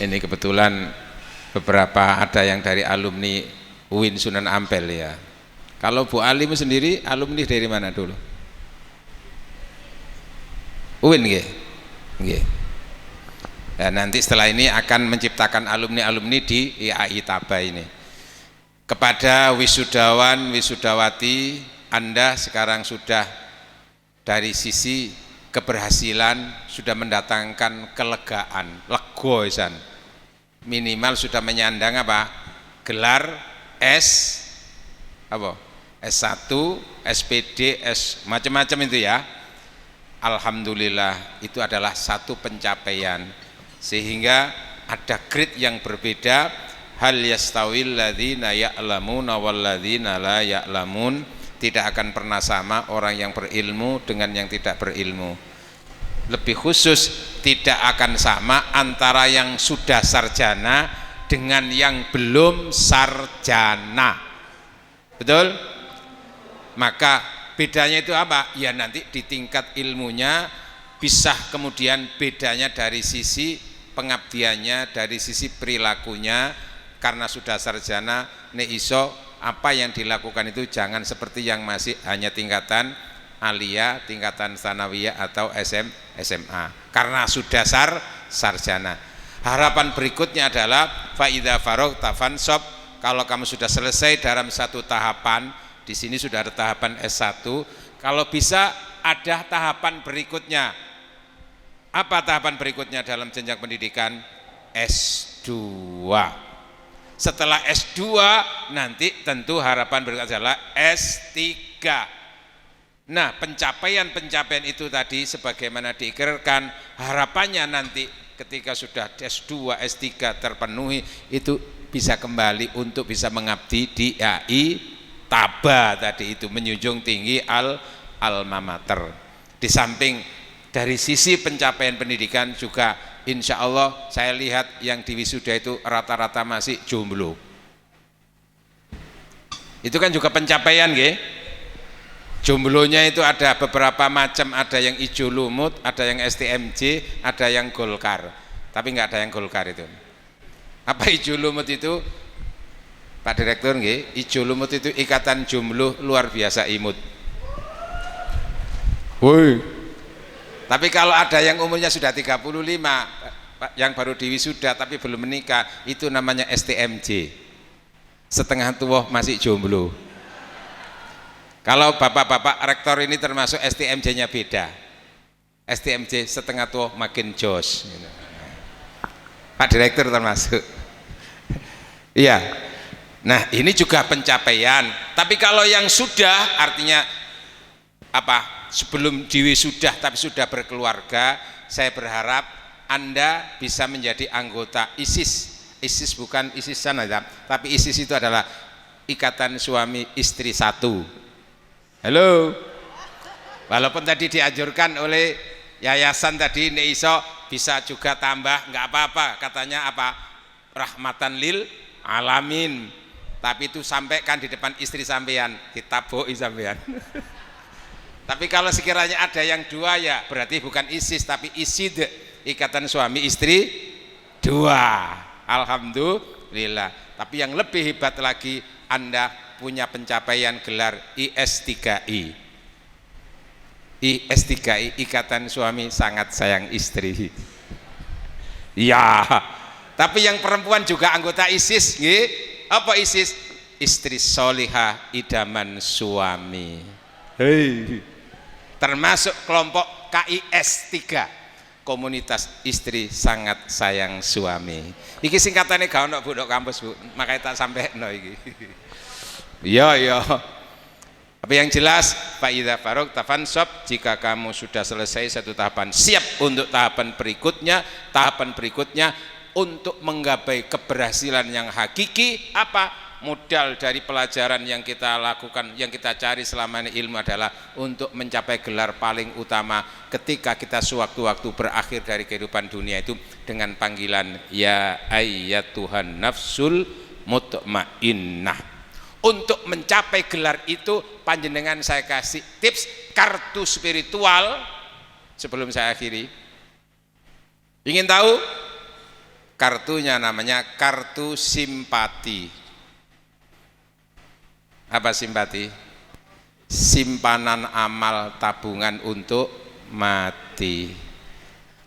ini kebetulan beberapa ada yang dari alumni UIN Sunan Ampel ya. Kalau Bu Alim sendiri alumni dari mana dulu? UIN nggih. Ya, nanti setelah ini akan menciptakan alumni-alumni di IAI Tabah ini. Kepada wisudawan, wisudawati, Anda sekarang sudah dari sisi keberhasilan sudah mendatangkan kelegaan, legoisan. Minimal sudah menyandang gelar S1, SPD, S macam-macam itu ya. Alhamdulillah itu adalah satu pencapaian, sehingga ada grade yang berbeda. Hal yastawil ladzina ya'lamuna wal ladzina la ya'lamun, tidak akan pernah sama orang yang berilmu dengan yang tidak berilmu. Lebih khusus tidak akan sama antara yang sudah sarjana dengan yang belum sarjana. Betul? Maka bedanya itu apa? Ya nanti di tingkat ilmunya bisa, kemudian bedanya dari sisi pengabdiannya, dari sisi perilakunya. Karena sudah sarjana, iso apa yang dilakukan itu jangan seperti yang masih hanya tingkatan aliyah, tingkatan sanawiyah atau SMA. Karena sudah sarjana. Harapan berikutnya adalah faida farog tafansop. Kalau kamu sudah selesai dalam satu tahapan, di sini sudah ada tahapan S1, kalau bisa ada tahapan berikutnya. Apa tahapan berikutnya dalam jenjang pendidikan? S2. Setelah S2 nanti tentu harapan berikutnya adalah S3. Nah, pencapaian-pencapaian itu tadi sebagaimana diikirkan, harapannya nanti ketika sudah S2, S3 terpenuhi itu bisa kembali untuk bisa mengabdi di IAI Tabah tadi itu, menjunjung tinggi alma mater. Di samping dari sisi pencapaian pendidikan juga insya Allah saya lihat yang di wisuda itu rata-rata masih jomblo. Itu kan juga pencapaian nggih. Jomblonya itu ada beberapa macam, ada yang ijo lumut, ada yang STMJ, ada yang Golkar. Tapi nggak ada yang Golkar itu. Apa ijo lumut itu? Pak Direktur nggih, ijo lumut itu ikatan jomblo luar biasa imut. Woi. Tapi kalau ada yang umurnya sudah 35, yang baru diwisuda tapi belum menikah, itu namanya STMJ. Setengah tua masih jomblo. Kalau bapak-bapak rektor ini termasuk STMJ-nya beda. STMJ setengah tua makin jos. Pak Direktur termasuk. Iya. Nah, ini juga pencapaian. Tapi kalau yang sudah, artinya sebelum diwisuda tapi sudah berkeluarga, saya berharap Anda bisa menjadi anggota ISIS. ISIS bukan ISIS sana, tapi ISIS itu adalah ikatan suami istri satu. Halo. Walaupun tadi dianjurkan oleh yayasan tadi iso bisa juga tambah, nggak apa-apa, katanya rahmatan lil alamin. Tapi itu sampaikan di depan istri sampean, ditaboi sampean. Tapi kalau sekiranya ada yang dua ya berarti bukan ISIS tapi ISID. ikatan suami istri 2. Alhamdulillah. Tapi yang lebih hebat lagi, Anda punya pencapaian gelar IS3I. IS3I, ikatan suami sangat sayang istri. Ya, tapi yang perempuan juga anggota ISIS, nggih. Apa ISIS? Istri solihah idaman suami. Hei. Termasuk kelompok KIS3, komunitas istri sangat sayang suami. Iki singkatannya gak ono Bu dok kampus Bu, makanya tak sampai no iki. Iya. Tapi yang jelas, Pak Idza Farok tafansop, jika kamu sudah selesai satu tahapan, siap untuk tahapan berikutnya untuk menggapai keberhasilan yang hakiki. Apa? Modal dari pelajaran yang kita lakukan, yang kita cari selama ini ilmu adalah untuk mencapai gelar paling utama ketika kita sewaktu-waktu berakhir dari kehidupan dunia itu dengan panggilan ya ayyatuhan nafsul mutmainnah. Untuk mencapai gelar itu, panjenengan saya kasih tips kartu spiritual sebelum saya akhiri. Ingin tahu? Kartunya namanya kartu simpati. Apa simpati? Simpanan amal tabungan untuk mati.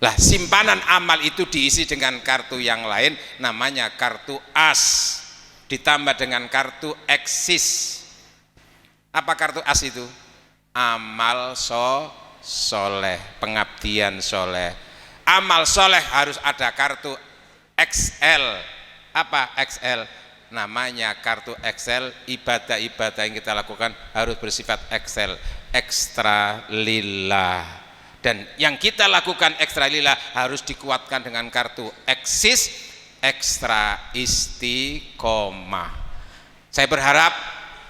Lah, simpanan amal itu diisi dengan kartu yang lain, namanya kartu as, ditambah dengan kartu eksis. Apa kartu as itu? Amal soleh, pengabdian soleh. Amal soleh harus ada kartu XL. Apa XL? Namanya kartu Excel. Ibadah-ibadah yang kita lakukan harus bersifat Excel, ekstra lillah, dan yang kita lakukan ekstra lillah harus dikuatkan dengan kartu eksis, ekstra istiqomah. Saya berharap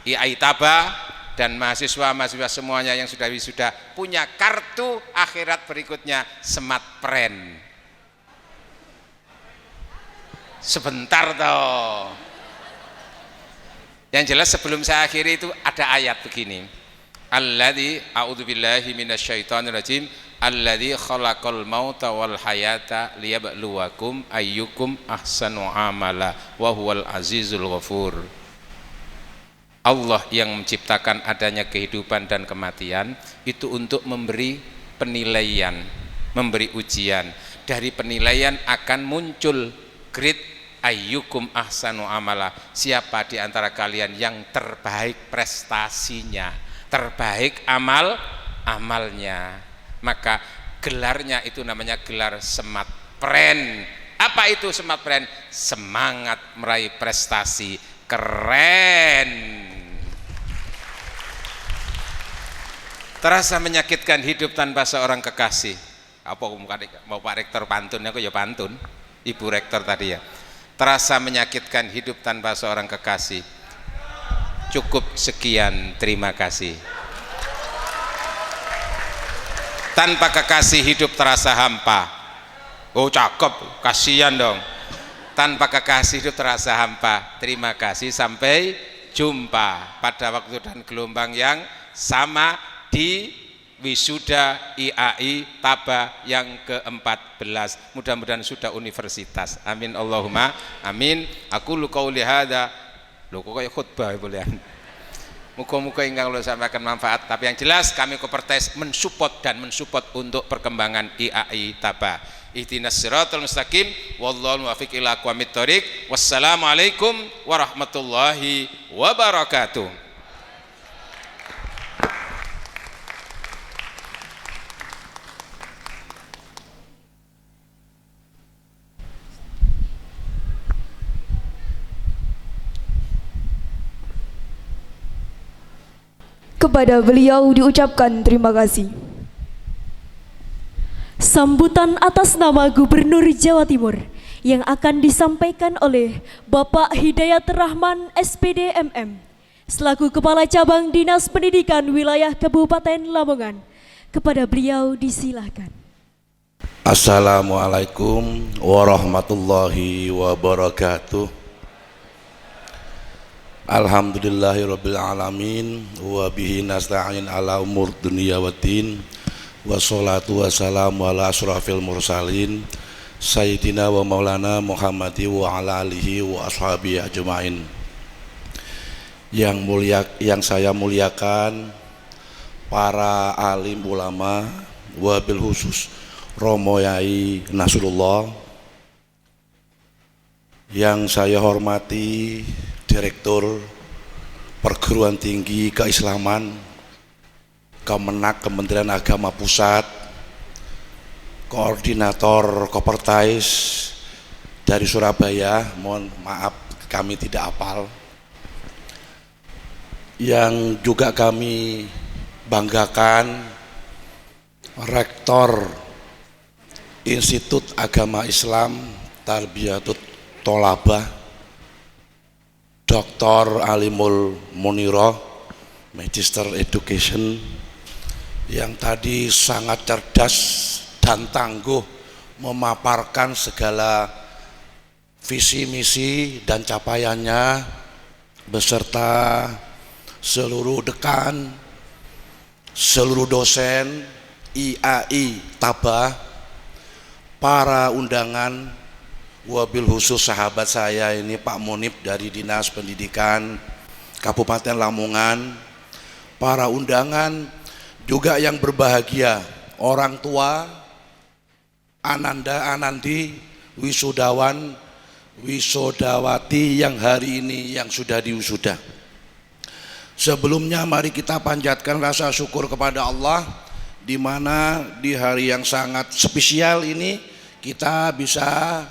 IAI Taba dan mahasiswa-mahasiswa semuanya yang sudah wisuda punya kartu akhirat berikutnya Smartfren. Sebentar toh. Yang jelas sebelum saya akhiri itu ada ayat begini. Alladzi a'udzubillahi minasyaitonirrajim. Alladzi khalaqal mauta wal hayata liyabluwakum ayyukum ahsanu amala wa huwal azizul ghafur. Allah yang menciptakan adanya kehidupan dan kematian itu untuk memberi penilaian, memberi ujian. Dari penilaian akan muncul grade ayyukum ahsanu amala, siapa di antara kalian yang terbaik prestasinya, terbaik amalnya. Maka gelarnya itu namanya gelar Smartfren. Apa itu Smartfren? Semangat meraih prestasi, keren. Terasa menyakitkan hidup tanpa seorang kekasih. Apa mau Pak Rektor pantun? Aku ya pantun, Ibu Rektor tadi ya. Terasa menyakitkan hidup tanpa seorang kekasih. Cukup sekian, terima kasih. Tanpa kekasih hidup terasa hampa. Oh cakep, kasihan dong. Tanpa kekasih hidup terasa hampa. Terima kasih, sampai jumpa pada waktu dan gelombang yang sama di wisuda IAI Taba yang ke-14. Mudah-mudahan sudah universitas. Amin Allahumma amin. Aku lu qauli hadza. Lho kok kayak khutbah boleh. Muga-muga ingkang kula sampaikan manfaat. Tapi yang jelas kami Kopertes mensupport untuk perkembangan IAI Taba. Ihdinas siratal mustaqim wallahu muwaffiq ila aqwamit thoriq. Wassalamualaikum warahmatullahi wabarakatuh. Kepada beliau diucapkan terima kasih. Sambutan atas nama Gubernur Jawa Timur yang akan disampaikan oleh Bapak Hidayat Rahman SPD MM selaku Kepala Cabang Dinas Pendidikan Wilayah Kabupaten Lamongan. Kepada beliau disilahkan. Assalamualaikum warahmatullahi wabarakatuh. Alhamdulillahirabbil alamin wa bihi nasta'in ala umur dunya waddin. Wassalatu wassalamu ala asrafil mursalin Sayyidina wa maulana Muhammadi wa ala alihi wa ashabihi ajma'in. Yang saya muliakan para alim ulama, wabil khusus Romo Yai Nasrullah, yang saya hormati Direktur Perguruan Tinggi Keislaman Kemenak Kementerian Agama Pusat, Koordinator Kopertais dari Surabaya, mohon maaf kami tidak hafal, yang juga kami banggakan Rektor Institut Agama Islam Tarbiyatut Tolabah Dr. Alimul Muniroh, Magister Education, yang tadi sangat cerdas dan tangguh memaparkan segala visi misi dan capaiannya beserta seluruh dekan, seluruh dosen, IAI Tabah, para undangan, wabil khusus sahabat saya ini Pak Munib dari Dinas Pendidikan Kabupaten Lamongan, para undangan juga yang berbahagia, orang tua, Ananda Anandi, wisudawan, wisodawati yang hari ini yang sudah diwisuda. Sebelumnya mari kita panjatkan rasa syukur kepada Allah, di mana di hari yang sangat spesial ini kita bisa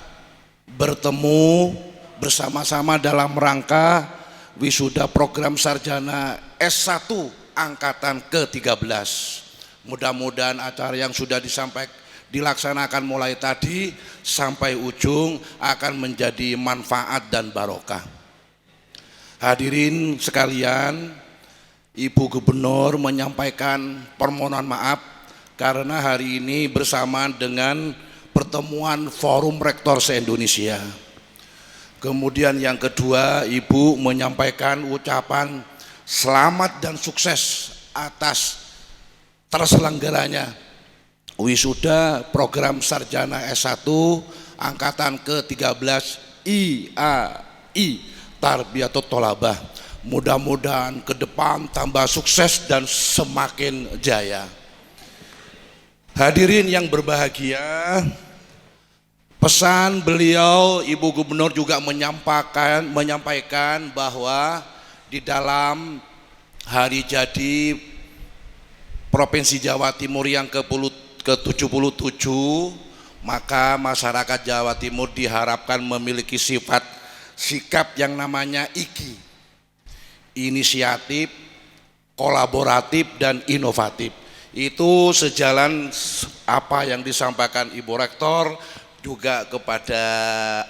bertemu bersama-sama dalam rangka wisuda program sarjana S1 angkatan ke-13. Mudah-mudahan acara yang sudah dilaksanakan mulai tadi sampai ujung akan menjadi manfaat dan barokah. Hadirin sekalian, Ibu Gubernur menyampaikan permohonan maaf karena hari ini bersamaan dengan pertemuan Forum Rektor se-Indonesia. Kemudian yang kedua, Ibu menyampaikan ucapan selamat dan sukses atas terselenggaranya wisuda program sarjana S1 angkatan ke-13 IAI Tarbiyatut Tolabah. Mudah-mudahan ke depan tambah sukses dan semakin jaya. Hadirin yang berbahagia, pesan beliau Ibu Gubernur juga menyampaikan bahwa di dalam hari jadi Provinsi Jawa Timur yang ke-77, maka masyarakat Jawa Timur diharapkan memiliki sikap yang namanya IKI, inisiatif, kolaboratif, dan inovatif. Itu sejalan apa yang disampaikan Ibu Rektor, juga kepada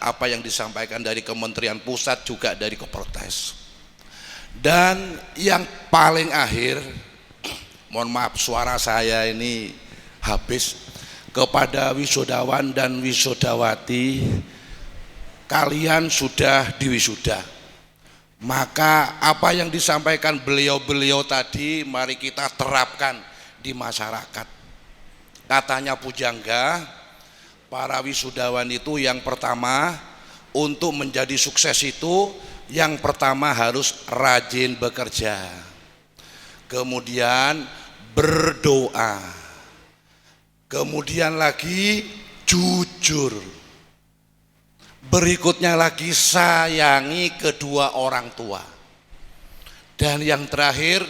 apa yang disampaikan dari Kementerian Pusat, juga dari Kopertais. Dan yang paling akhir, mohon maaf suara saya ini habis, kepada wisudawan dan wisudawati, kalian sudah diwisuda. Maka apa yang disampaikan beliau-beliau tadi mari kita terapkan di masyarakat. Katanya pujangga, para wisudawan itu yang pertama untuk menjadi sukses itu yang pertama harus rajin bekerja, kemudian berdoa, kemudian lagi jujur, berikutnya lagi sayangi kedua orang tua, dan yang terakhir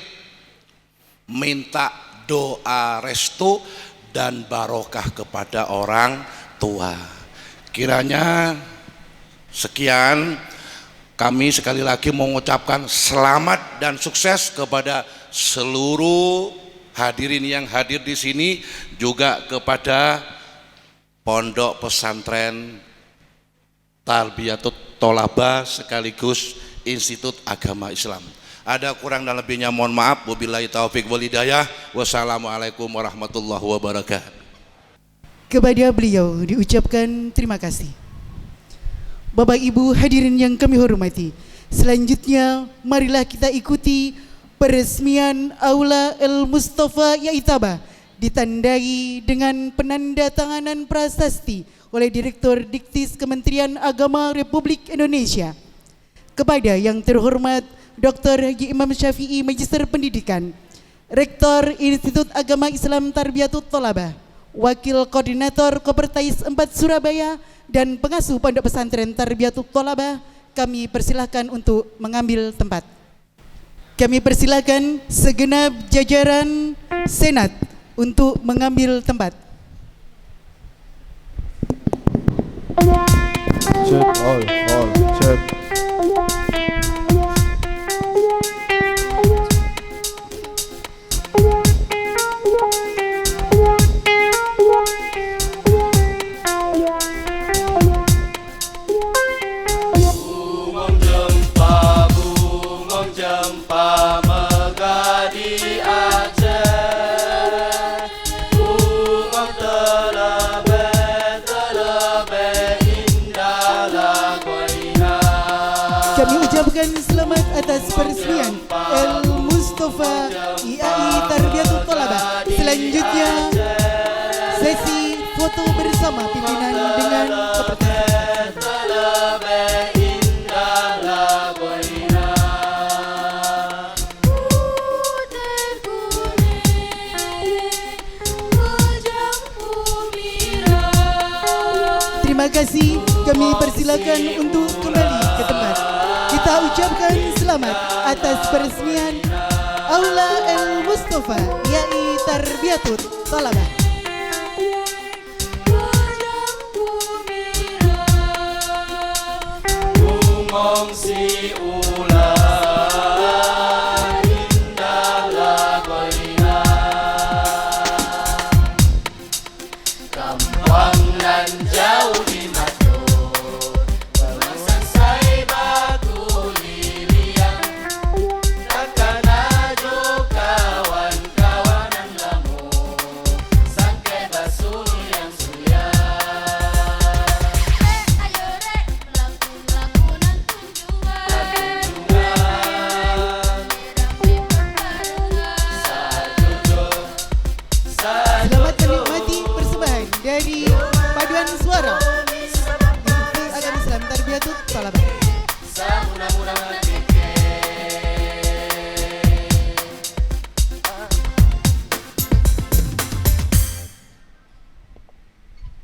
minta doa restu dan barokah kepada orang tua. Kiranya sekian, kami sekali lagi mengucapkan selamat dan sukses kepada seluruh hadirin yang hadir di sini, juga kepada Pondok Pesantren Tarbiyatut Tolabah sekaligus Institut Agama Islam. Ada kurang dan lebihnya mohon maaf. Wabillahi taufik wal hidayah. Wassalamualaikum warahmatullahi wabarakatuh. Kepada beliau diucapkan terima kasih. Bapak Ibu hadirin yang kami hormati, selanjutnya marilah kita ikuti peresmian Aula El Mustafa Yaitabah ditandai dengan penandatanganan prasasti oleh Direktur Diktis Kementerian Agama Republik Indonesia. Kepada yang terhormat Dr. Haji Imam Syafi'i Magister Pendidikan, Rektor Institut Agama Islam Tarbiyatut Thalabah, Wakil Koordinator Kopertais 4 Surabaya, dan pengasuh Pondok Pesantren Tarbiyatut Thalabah, kami persilahkan untuk mengambil tempat. Kami persilahkan segenap jajaran Senat untuk mengambil tempat. Check all, check. Kami ucapkan selamat atas peresmian El Mustafa IAI Tarbiyatut Thalabah. Selanjutnya sesi foto bersama pimpinan dengan kepercayaan. Terima kasih, kami persilakan untuk kembali ke tempat. Kita ucapkan selamat atas peresmian Aula El Mustafa IAI Tarbiyatut Thalabah. Mengongsi ulah indahlah goina, gampang dan jauh di mata, selesai batu liliang, takkan ajo kawan-kawanan lamu, sangkai basuh yang sulia. Selamat menikmati persembahan dari paduan suara Institut Agama Islam Tarbiyatut Thalabah.